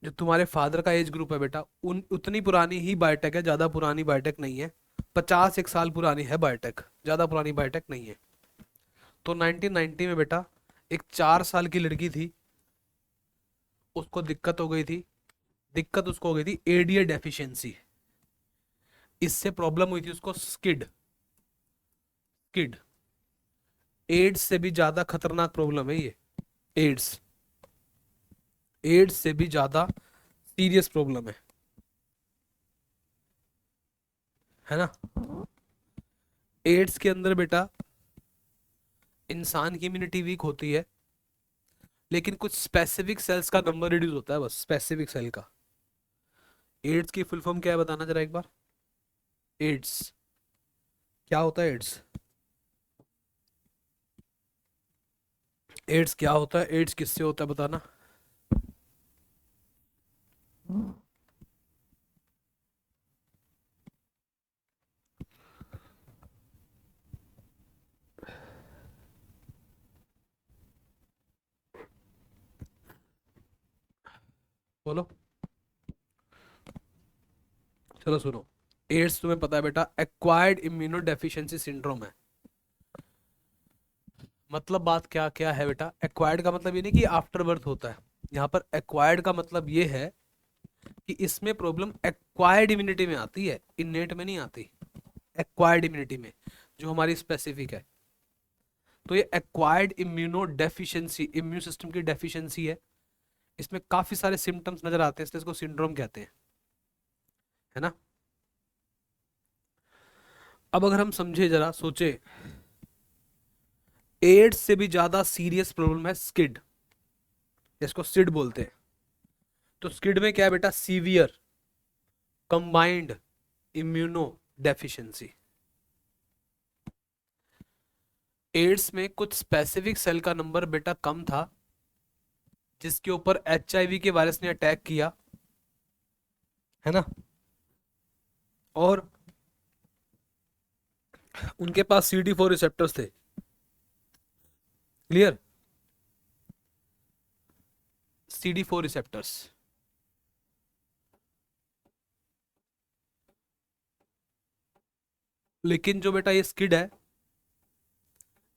जो तुम्हारे फादर का एज ग्रुप है बेटा उन उतनी पुरानी ही बायोटेक है, ज्यादा पुरानी बायोटेक नहीं है। 51 साल पुरानी है बायोटेक, ज्यादा पुरानी बायोटेक नहीं है। तो 1990 में बेटा एक 4 साल की लड़की थी, उसको दिक्कत हो गई थी। दिक्कत उसको हो गई थी एडीए डेफिशिएंसी, इससे प्रॉब्लम हुई थी उसको स्किड। स्किड एड्स से भी ज्यादा खतरनाक प्रॉब्लम है ये। एड्स एड्स से भी ज्यादा सीरियस प्रॉब्लम है ना। एड्स के अंदर बेटा इंसान की इम्यूनिटी वीक होती है, लेकिन कुछ स्पेसिफिक सेल्स का नंबर रिड्यूस होता है, बस स्पेसिफिक सेल का। एड्स की फुल फॉर्म क्या है बताना जरा एक बार, एड्स क्या होता है, एड्स एड्स क्या होता है, एड्स किससे होता है बताना। बोलो, चलो सुनो। एड्स तुम्हें पता है बेटा एक्वायर्ड इम्यूनो डेफिशिएंसी सिंड्रोम है। मतलब बात क्या क्या है बेटा, एक्वायर्ड का मतलब ये नहीं कि आफ्टर बर्थ होता है। यहाँ पर एक्वायर्ड का मतलब ये है कि इसमें प्रॉब्लम एक्वायर्ड इम्यूनिटी में आती है, इननेट में नहीं आती। एक्वायर्ड इम्यूनिटी में जो हमारी स्पेसिफिक है। तो ये acquired immuno deficiency, immune system की डेफिशिएंसी है। इसमें काफी सारे सिम्टम्स नजर आते हैं, इसलिए इसको सिंड्रोम कहते हैं, है ना। अब अगर हम समझे जरा सोचे, एड्स से भी ज्यादा सीरियस प्रॉब्लम है स्किड, इसको सिड बोलते हैं। तो स्किड में क्या है बेटा, severe combined immuno deficiency. AIDS में कुछ स्पेसिफिक सेल का नंबर बेटा कम था, जिसके ऊपर एचआईवी के वायरस ने अटैक किया है ना। और उनके पास CD4 रिसेप्टर्स थे। क्लियर। CD4 receptors. लेकिन जो बेटा ये स्किड है,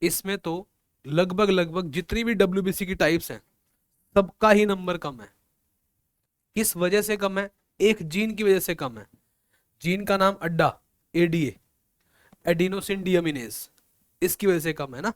इसमें तो लगभग लगभग जितनी भी WBC की टाइप्स हैं, सबका ही नंबर कम है। किस वजह से कम है? एक जीन की वजह से कम है। जीन का नाम अड्डा, ADA, एडिनोसिन डीअमीनेज, इसकी वजह से कम है ना।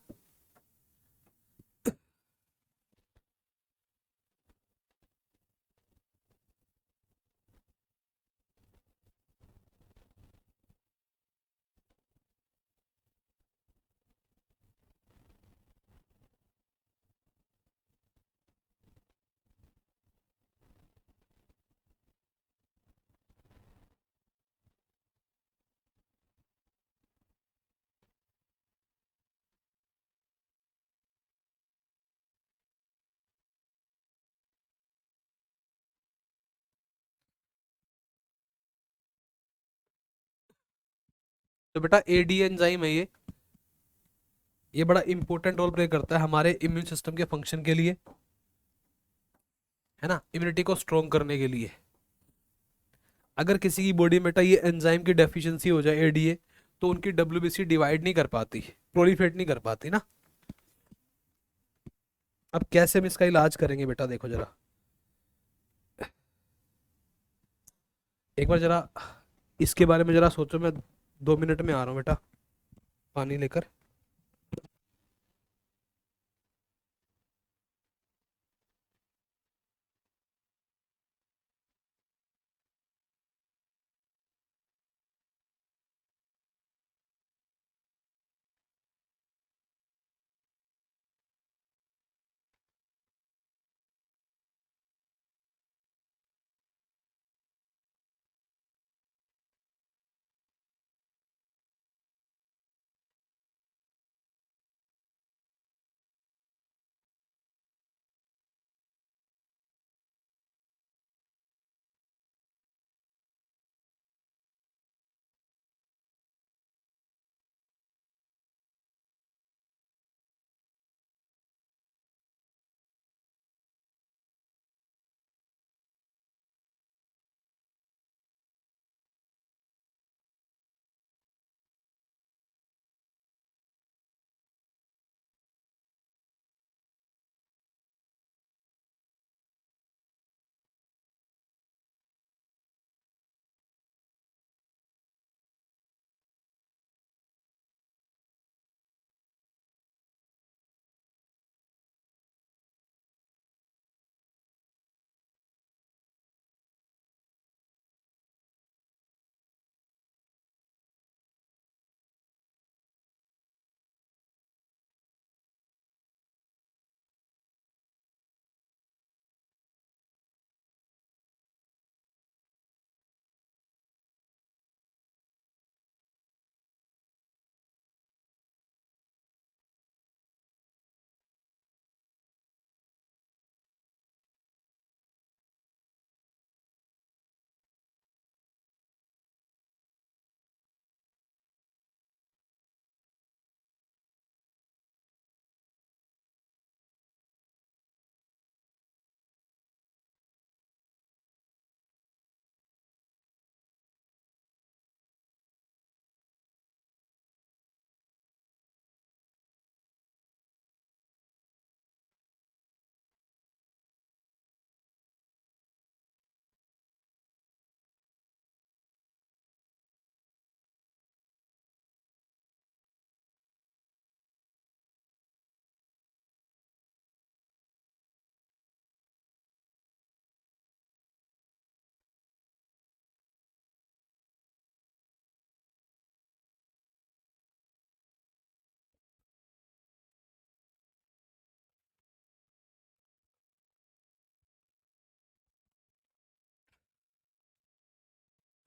तो बेटा ADA एंजाइम है ये बड़ा इंपॉर्टेंट रोल प्ले करता है हमारे इम्यून सिस्टम के फंक्शन के लिए, है ना, इम्यूनिटी को स्ट्रोंग करने के लिए। अगर किसी की बॉडी में बेटा ये एंजाइम की डेफिशिएंसी हो जाए, ADA, तो उनकी WBC डिवाइड नहीं कर पाती, प्रोलिफरेट नहीं कर पाती ना। अब कैसे हम इसका इलाज करेंगे बेटा, देखो जरा, एक बार जरा इसके बारे में जरा सोचो। मैं 2 मिनट में आ रहा हूँ बेटा, पानी लेकर।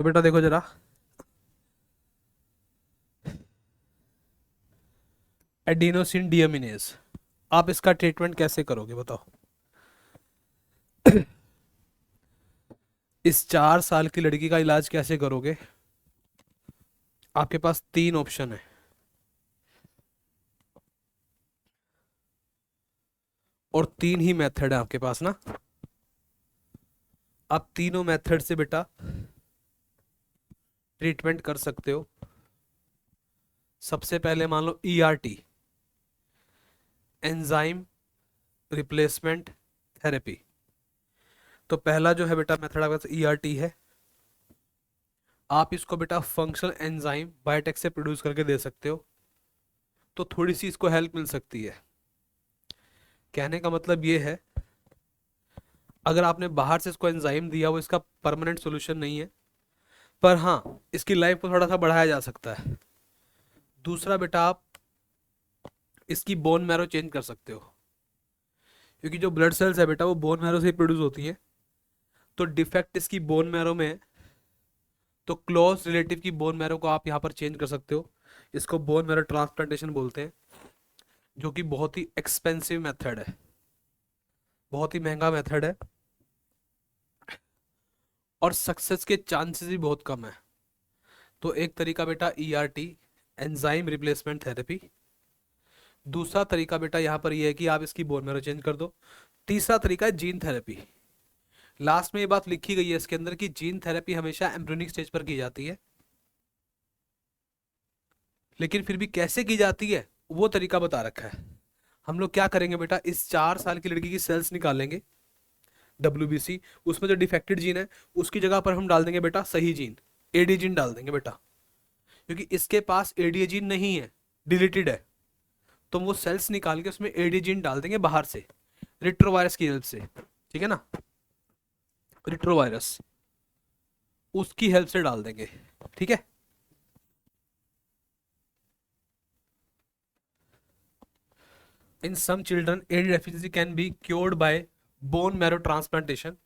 तो बेटा देखो जरा, एडिनोसिन डीअमीनेज, आप इसका ट्रीटमेंट कैसे करोगे बताओ। इस 4 साल की लड़की का इलाज कैसे करोगे? आपके पास 3 ऑप्शन है, और 3 ही मेथड है आपके पास ना। आप तीनों मेथड से बेटा ट्रीटमेंट कर सकते हो। सबसे पहले मान लो ERT, एंजाइम रिप्लेसमेंट थेरेपी। तो पहला जो है बेटा मेथड आपके पास ERT है। आप इसको बेटा फंक्शनल एंजाइम बायोटेक से प्रोड्यूस करके दे सकते हो, तो थोड़ी सी इसको हेल्प मिल सकती है। कहने का मतलब ये है, अगर आपने बाहर से इसको एंजाइम दिया, वो इसका परमानेंट सोल्यूशन नहीं है, पर हाँ इसकी लाइफ को थोड़ा सा बढ़ाया जा सकता है। दूसरा बेटा, आप इसकी बोन मैरो चेंज कर सकते हो, क्योंकि जो ब्लड सेल्स है बेटा वो बोन मैरो से ही प्रोड्यूस होती हैं। तो डिफेक्ट इसकी बोन मैरो में है, तो क्लोज रिलेटिव की बोन मैरो को आप यहाँ पर चेंज कर सकते हो। इसको बोन मैरो ट्रांसप्लांटेशन बोलते हैं, जो कि बहुत ही एक्सपेंसिव मेथड है, बहुत ही महंगा मेथड है, और सक्सेस के चांसेस भी बहुत कम है। तो एक तरीका बेटा ERT, एंजाइम रिप्लेसमेंट थेरेपी। दूसरा तरीका बेटा यहाँ पर यह है कि आप इसकी बोन मैरो चेंज कर दो। तीसरा तरीका है जीन थेरेपी। लास्ट में ये बात लिखी गई है इसके अंदर कि जीन थेरेपी हमेशा एम्ब्रियोनिक स्टेज पर की जाती है, लेकिन फिर भी कैसे की जाती है वो तरीका बता रखा है। हम लोग क्या करेंगे बेटा, इस 4 साल की लड़की की सेल्स निकालेंगे, WBC, उसमें जो डिफेक्टेड जीन है उसकी जगह पर हम डाल देंगे बेटा सही जीन, ADA जीन डाल देंगे बेटा, क्योंकि इसके पास ADA जीन नहीं है, डिलीटेड है। तो वो सेल्स निकाल के उसमें ADA जीन डाल देंगे बाहर से, रिट्रोवायरस की हेल्प से, ठीक है ना, रिट्रोवायरस उसकी हेल्प से डाल देंगे, ठीक है। In some children, AD deficiency can be cured by bone marrow transplantation.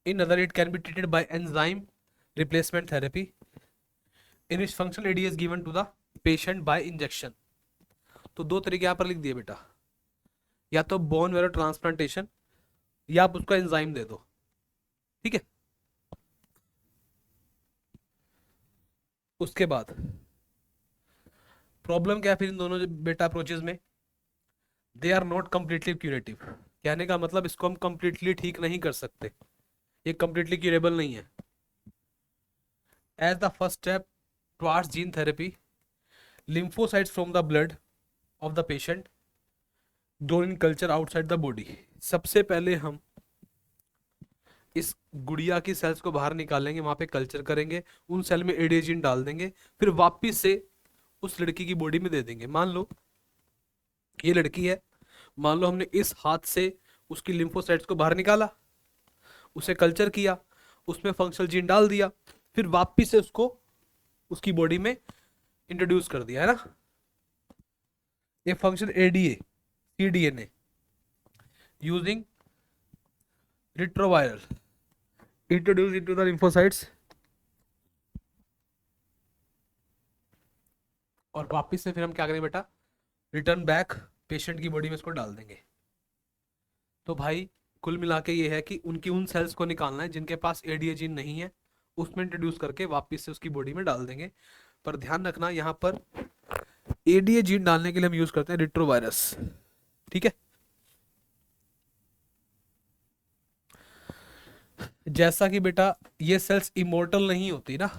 In other, it can be treated by enzyme replacement therapy, in which functional AD is given to the patient by injection. तो दो तरीके यहाँ पर लिख दिए बेटा, या तो बोन मैरो ट्रांसप्लांटेशन, या आप उसको एंजाइम दे दो, ठीक है। उसके बाद प्रॉब्लम क्या है फिर इन दोनों बेटा अप्रोचेज में? They are not completely curative. कहने का मतलब इसको हम कंप्लीटली ठीक नहीं कर सकते, ये कंप्लीटली क्यूरेबल नहीं है। As the first step towards gene therapy, lymphocytes from the blood of the patient grown in culture outside the body। सबसे पहले हम इस गुड़िया की सेल्स को बाहर निकालेंगे, वहां पे कल्चर करेंगे, उन सेल में ADA जीन डाल देंगे, फिर वापिस से उस लड़की की बॉडी में दे देंगे। मान लो ये लड़की है, मान लो हमने इस हाथ से उसकी लिम्फोसाइट्स को बाहर निकाला, उसे कल्चर किया, उसमें फंक्शनल जीन डाल दिया, फिर वापिस से उसको उसकी बॉडी में इंट्रोड्यूस कर दिया, है ना। ये function ADA cDNA using retroviral introduce into the lymphocytes, और वापिस से फिर हम क्या करेंगे बेटा, रिटर्न बैक पेशेंट की बॉडी में इसको डाल देंगे। तो भाई कुल मिला के ये है कि उनकी उन सेल्स को निकालना है जिनके पास ADA जीन नहीं है, उसमें इंट्रोड्यूस करके वापिस से उसकी बॉडी में डाल देंगे। पर ध्यान रखना यहाँ पर ADA जीन डालने के लिए हम यूज करते हैं रिट्रोवायरस, ठीक है। जैसा कि बेटा ये सेल्स इमोर्टल नहीं होती ना,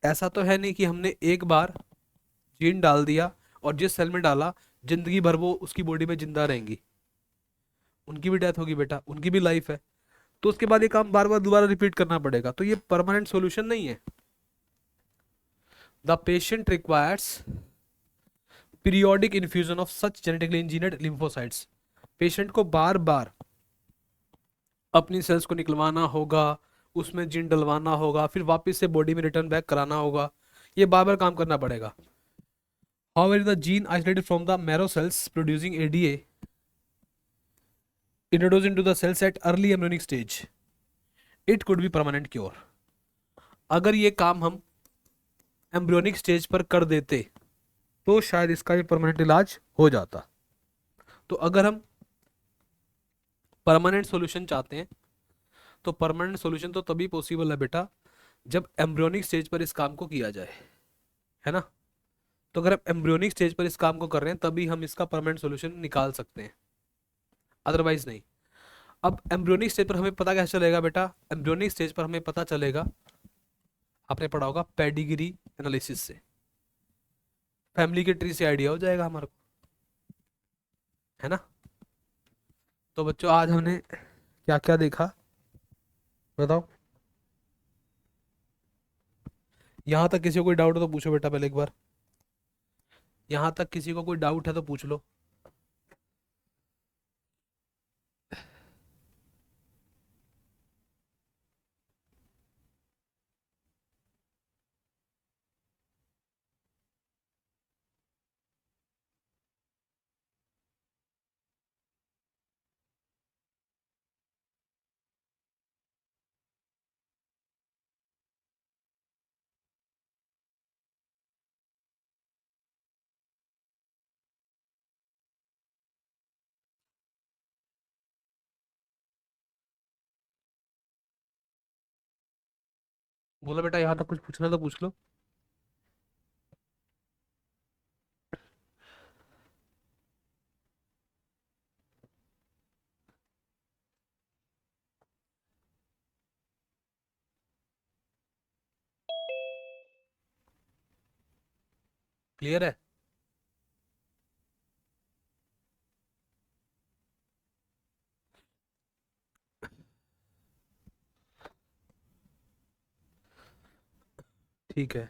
ऐसा तो है नहीं कि हमने एक बार जीन डाल दिया और जिस सेल में डाला जिंदगी भर वो उसकी बॉडी में जिंदा रहेंगी, उनकी भी डेथ होगी बेटा, उनकी भी लाइफ है, तो उसके बाद ये काम बार बार दोबारा रिपीट करना पड़ेगा, तो ये परमानेंट सॉल्यूशन नहीं है। The patient requires periodic infusion of such genetically engineered lymphocytes. Patient को बार बार अपनी सेल्स को निकलवाना होगा, उसमें जीन डलवाना होगा, फिर वापस से बॉडी में रिटर्न बैक कराना होगा, ये बार बार काम करना पड़ेगा। However, the gene isolated from the marrow cells producing ADA introduced into the cells at early embryonic stage, it could be permanent cure। अगर ये काम हम एम्ब्रियोनिक स्टेज पर कर देते तो शायद इसका भी परमानेंट इलाज हो जाता। तो अगर हम परमानेंट सॉल्यूशन चाहते हैं तो परमानेंट सॉल्यूशन तो तभी पॉसिबल है बेटा जब एम्ब्रियोनिक स्टेज पर इस काम को किया जाए, है ना। तो अगर हम एम्ब्रियोनिक स्टेज पर इस काम को कर रहे हैं तभी हम इसका परमानेंट सॉल्यूशन निकाल सकते हैं, अदरवाइज नहीं। अब एम्ब्रियोनिक स्टेज पर हमें पता कैसे चलेगा बेटा, एम्ब्रियोनिक स्टेज पर हमें पता चलेगा, आपने पढ़ा होगा पेडिग्री एनालिसिस से, फैमिली के ट्री से आइडिया हो जाएगा हमारे को, है ना। तो बच्चों आज हमने क्या क्या देखा बताओ। यहाँ तक किसी को कोई डाउट हो तो पूछो बेटा पहले एक बार, यहाँ तक किसी को कोई डाउट है तो पूछ लो। बोलो बेटा, यहाँ तक कुछ पूछना तो पूछ लो। क्लियर है। ठीक है,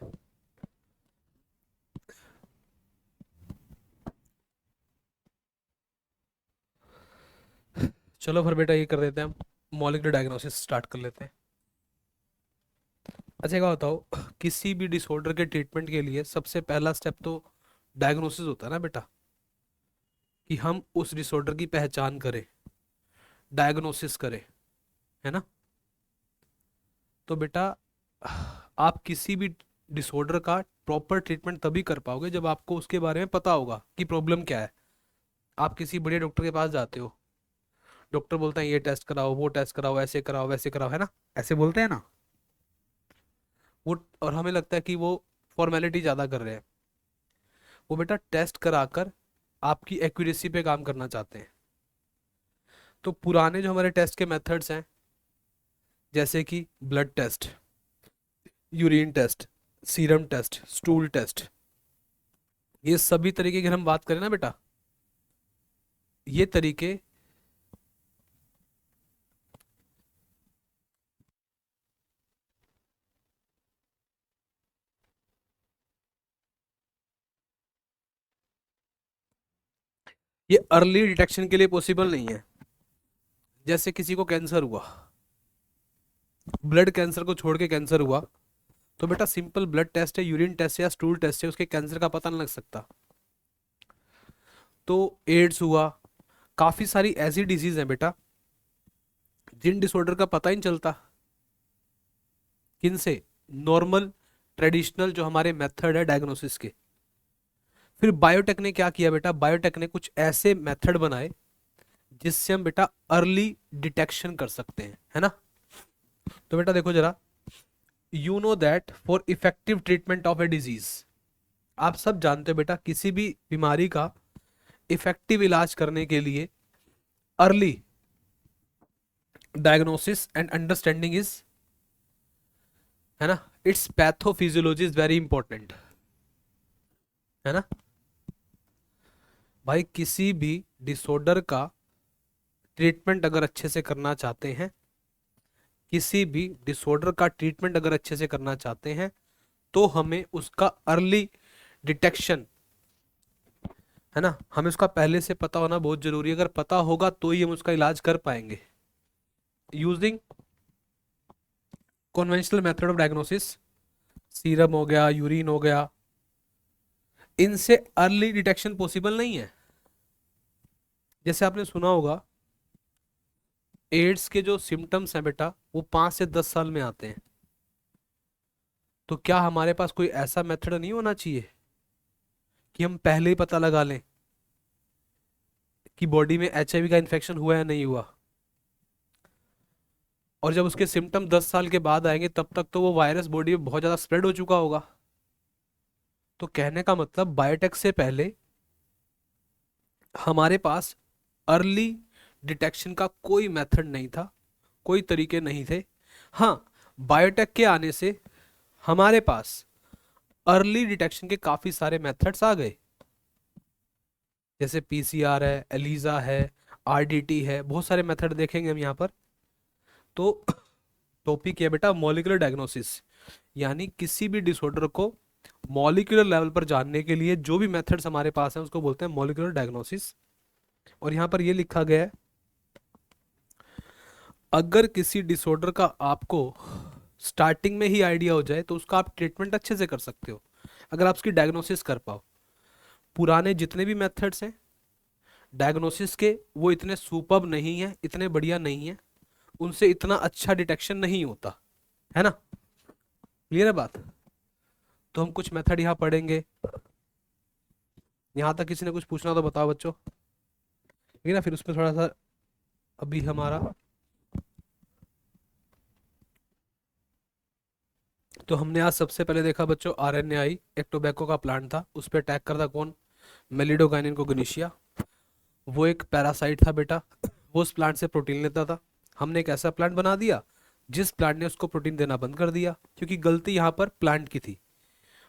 चलो फिर बेटा ये कर देते हैं हम, मॉलिक्यूलर डायग्नोसिस स्टार्ट कर लेते हैं। अच्छा क्या बताओ, किसी भी डिसऑर्डर के ट्रीटमेंट के लिए सबसे पहला स्टेप तो डायग्नोसिस होता है ना बेटा, कि हम उस डिसऑर्डर की पहचान करें, डायग्नोसिस करें, है ना। तो बेटा आप किसी भी डिसऑर्डर का प्रॉपर ट्रीटमेंट तभी कर पाओगे जब आपको उसके बारे में पता होगा कि प्रॉब्लम क्या है। आप किसी बड़े डॉक्टर के पास जाते हो, डॉक्टर बोलता है ये टेस्ट कराओ, वो टेस्ट कराओ, ऐसे कराओ, वैसे कराओ, है ना, ऐसे बोलते हैं ना वो, और हमें लगता है कि वो फॉर्मेलिटी ज़्यादा कर रहे हैं। वो बेटा टेस्ट कराकर आपकी एक्यूरेसी पे काम करना चाहते हैं। तो पुराने जो हमारे टेस्ट के मेथड्स हैं, जैसे कि blood test, urine test, serum test, stool test, ये सभी तरीके की अगर हम बात करें ना बेटा, ये तरीके ये अर्ली डिटेक्शन के लिए पॉसिबल नहीं है। जैसे किसी को कैंसर हुआ, ब्लड कैंसर को छोड़ के कैंसर हुआ, तो बेटा सिंपल ब्लड टेस्ट है, यूरिन टेस्ट है या स्टूल टेस्ट है, उसके कैंसर का पता नहीं लग सकता। तो एड्स हुआ, काफी सारी ऐसी डिजीज हैं बेटा जिन डिसऑर्डर का पता ही नहीं चलता। किनसे? नॉर्मल ट्रेडिशनल जो हमारे मेथड है डायग्नोसिस के। फिर बायोटेक ने क्या किया बेटा, बायोटेक ने कुछ ऐसे मेथड बनाए जिससे हम बेटा अर्ली डिटेक्शन कर सकते हैं, है ना। तो बेटा देखो जरा, you know that for effective treatment of a disease, आप सब जानते हो बेटा किसी भी बीमारी का इफेक्टिव इलाज करने के लिए early diagnosis and understanding is, है ना, it's pathophysiology is very important, है ना। भाई किसी भी डिसऑर्डर का ट्रीटमेंट अगर अच्छे से करना चाहते हैं, किसी भी डिसऑर्डर का ट्रीटमेंट अगर अच्छे से करना चाहते हैं, तो हमें उसका अर्ली डिटेक्शन, है ना, हमें उसका पहले से पता होना बहुत जरूरी है। अगर पता होगा तो ही हम उसका इलाज कर पाएंगे। Using conventional method of diagnosis, serum हो गया, यूरिन हो गया, इनसे अर्ली डिटेक्शन पॉसिबल नहीं है। जैसे आपने सुना होगा एड्स के जो सिम्टम्स हैं बेटा वो 5 से 10 साल में आते हैं। तो क्या हमारे पास कोई ऐसा मेथड नहीं होना चाहिए कि हम पहले ही पता लगा लें कि बॉडी में एचआईवी का इन्फेक्शन हुआ है नहीं हुआ। और जब उसके सिम्टम 10 साल के बाद आएंगे तब तक तो वो वायरस बॉडी में बहुत ज़्यादा स्प्रेड हो चुका होगा। तो कहने का मतलब बायोटेक से पहले हमारे पास अर्ली डिटेक्शन का कोई मेथड नहीं था, कोई तरीके नहीं थे। हाँ, बायोटेक के आने से हमारे पास अर्ली डिटेक्शन के काफ़ी सारे मेथड्स आ गए, जैसे पीसीआर है, एलिजा है, आरडीटी है, बहुत सारे मेथड देखेंगे हम यहाँ पर। तो टॉपिक है बेटा मॉलिक्यूलर डायग्नोसिस, यानी किसी भी डिसऑर्डर को मॉलिक्यूलर लेवल पर जानने के लिए जो भी मेथड्स हमारे पास हैं उसको बोलते हैं मॉलिक्यूलर डायग्नोसिस। और यहाँ पर ये लिखा गया है, अगर किसी डिसऑर्डर का आपको स्टार्टिंग में ही आइडिया हो जाए तो उसका आप ट्रीटमेंट अच्छे से कर सकते हो, अगर आप उसकी डायग्नोसिस कर पाओ। पुराने जितने भी मेथड्स हैं डायग्नोसिस के, वो इतने सुपर्ब नहीं है, इतने बढ़िया नहीं है, उनसे इतना अच्छा डिटेक्शन नहीं होता है ना। क्लियर है बात। तो हम कुछ मेथड यहाँ पढ़ेंगे। यहाँ तक किसी ने कुछ पूछना तो बताओ बच्चों, ठीक है ना, फिर उसमें थोड़ा सा अभी हमारा। तो हमने आज सबसे पहले देखा बच्चों आरएनएआई, एक टोबैको का प्लांट था, उस पर अटैक करता कौन, मेलिडोगाइनिन कोगनिशिया। वो एक पैरासाइट था बेटा, वो उस प्लांट से प्रोटीन लेता था। हमने एक ऐसा प्लांट बना दिया जिस प्लांट ने उसको प्रोटीन देना बंद कर दिया, क्योंकि गलती यहाँ पर प्लांट की थी।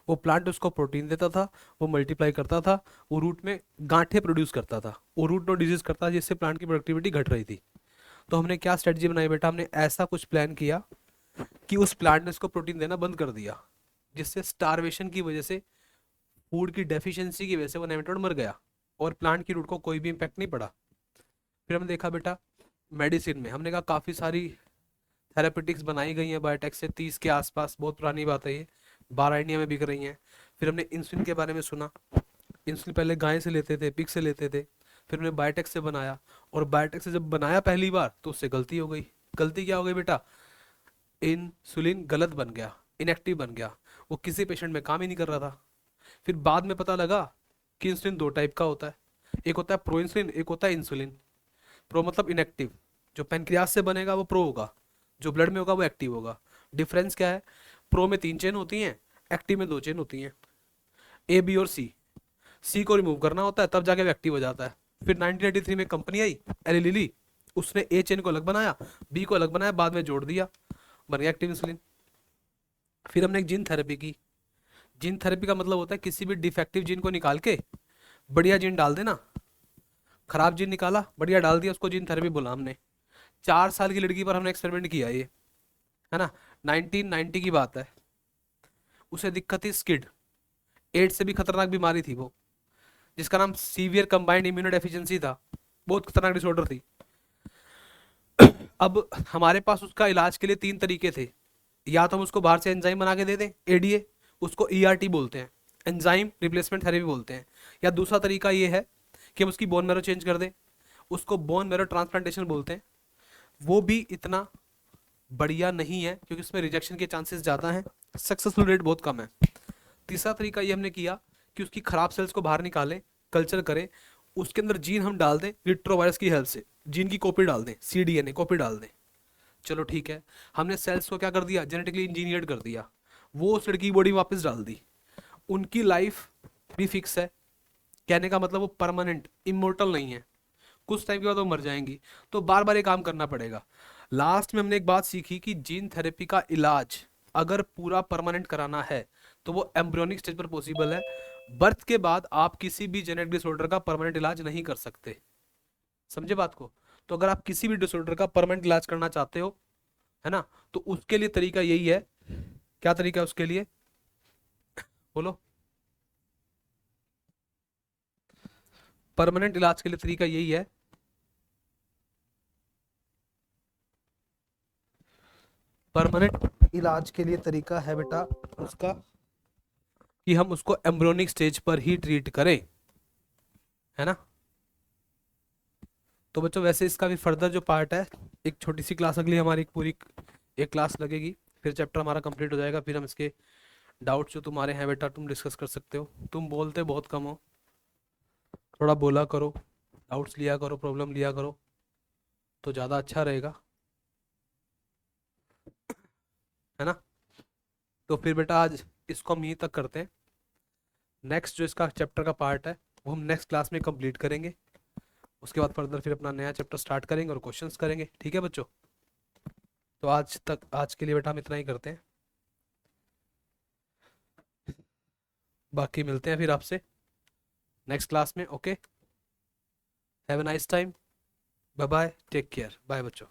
वो प्लांट उसको प्रोटीन देता था, वो मल्टीप्लाई करता था, वो रूट में गांठें प्रोड्यूस करता था, वो रूट नो डिजीज करता था, जिससे प्लांट की प्रोडक्टिविटी घट रही थी। तो हमने क्या स्ट्रेटजी बनाई बेटा, हमने ऐसा कुछ प्लान किया कि उस प्लांट ने उसको प्रोटीन देना बंद कर दिया, जिससे स्टारवेशन की वजह से, फूड की डेफिशिएंसी की वजह से वो नेमेटोड मर गया और प्लांट की रूट को कोई भी इंपैक्ट नहीं पड़ा। फिर हमने देखा बेटा मेडिसिन में, हमने कहा काफ़ी सारी थेरापेटिक्स बनाई गई हैं बायोटेक से, 30 के आसपास, बहुत पुरानी बात है ये, 12 इंडिया में बिक रही हैं। फिर हमने इंसुलिन के बारे में सुना, इंसुलिन पहले गाय से लेते थे, पिग से लेते थे, फिर हमने बायोटेक से बनाया, और बायोटेक से जब बनाया पहली बार तो उससे गलती हो गई। गलती क्या हो गई बेटा, इंसुलिन गलत बन गया, इनएक्टिव बन गया, वो किसी पेशेंट में काम ही नहीं कर रहा था। फिर बाद में पता लगा कि इंसुलिन दो टाइप का होता है, एक होता है प्रो इंसुलिन, एक होता है इंसुलिन। प्रो मतलब इनएक्टिव, जो पेनक्रियास से बनेगा वो प्रो होगा, जो ब्लड में होगा वो एक्टिव होगा। डिफरेंस क्या है, प्रो में 3 चेन होती हैं, एक्टिव में 2 चेन होती हैं, ए बी और सी। सी को रिमूव करना होता है तब जाके वो एक्टिव हो जाता है। फिर 1983 में कंपनी आई एली लिली, उसने ए चेन को अलग बनाया, बी को अलग बनाया, बाद में जोड़ दिया, बन गया एक्टिव इंसुलिन। फिर हमने एक जीन थेरेपी की। जीन थेरेपी का मतलब होता है किसी भी डिफेक्टिव जीन को निकाल के बढ़िया जीन डाल देना। खराब जीन निकाला, बढ़िया डाल दिया, उसको जीन थेरेपी बोला हमने। 4 साल की लड़की पर हमने एक्सपेरिमेंट किया ये, है ना, 1990 की बात है। उसे दिक्कत थी स्किड, एड्स से भी खतरनाक बीमारी थी वो, जिसका नाम सीवियर कंबाइंड इम्यूनो डेफिशिएंसी था, बहुत खतरनाक डिसऑर्डर थी। अब हमारे पास उसका इलाज के लिए 3 तरीके थे, या तो हम उसको बाहर से एंजाइम बना के दे दें, एडीए, उसको ईआरटी बोलते हैं, एंजाइम रिप्लेसमेंट थेरेपी बोलते हैं। या दूसरा तरीका ये है कि हम उसकी बोन मैरो चेंज कर दें, उसको बोन मैरो ट्रांसप्लांटेशन बोलते हैं। वो भी इतना बढ़िया नहीं है क्योंकि उसमें रिजेक्शन के चांसेस ज़्यादा हैं, सक्सेसफुल रेट बहुत कम है। तीसरा तरीका ये हमने किया कि उसकी खराब सेल्स को बाहर निकालें, कल्चर करें, उसके अंदर जीन हम डाल दें रिट्रोवायरस की हेल्प से, जीन की कॉपी डाल दें, सीडीएनए कॉपी डाल दें। चलो ठीक है, हमने सेल्स को क्या कर दिया, जेनेटिकली इंजीनियर्ड कर दिया, वो उस लड़की की बॉडी वापस डाल दी, उनकी लाइफ भी फिक्स है। कहने का मतलब वो परमानेंट इमोर्टल नहीं है, कुछ टाइम के बाद वो मर जाएंगी, तो बार बार ये काम करना पड़ेगा। लास्ट में हमने एक बात सीखी कि जीन थेरेपी का इलाज अगर पूरा परमानेंट कराना है तो वो एम्ब्रियोनिक स्टेज पर पॉसिबल है। बर्थ के बाद आप किसी भी जेनेटिक डिसऑर्डर का परमानेंट इलाज नहीं कर सकते, समझे बात को। तो अगर आप किसी भी डिसऑर्डर का परमानेंट इलाज करना चाहते हो, है ना, तो उसके लिए तरीका यही है। क्या तरीका है उसके लिए, बोलो। परमानेंट इलाज के लिए तरीका यही है, परमानेंट इलाज के लिए तरीका है बेटा उसका कि हम उसको एम्ब्रियोनिक स्टेज पर ही ट्रीट करें, है ना। तो बच्चों वैसे इसका भी फर्दर जो पार्ट है, एक छोटी सी क्लास अगली हमारी एक पूरी एक क्लास लगेगी, फिर चैप्टर हमारा कंप्लीट हो जाएगा, फिर हम इसके डाउट्स जो तुम्हारे हैं बेटा तुम डिस्कस कर सकते हो। तुम बोलते बहुत कम हो, थोड़ा बोला करो, डाउट्स लिया करो, प्रॉब्लम लिया करो, तो ज़्यादा अच्छा रहेगा। है ना। तो फिर बेटा आज इसको हम यहीं तक करते हैं। नेक्स्ट जो इसका चैप्टर का पार्ट है वो हम नेक्स्ट क्लास में कंप्लीट करेंगे। उसके बाद फर्दर फिर अपना नया चैप्टर स्टार्ट करेंगे और क्वेश्चंस करेंगे, ठीक है बच्चों। तो आज के लिए बेटा हम इतना ही करते हैं। बाकी मिलते हैं फिर आपसे नेक्स्ट क्लास में। Okay, have a nice time, bye bye, take care, bye बच्चों।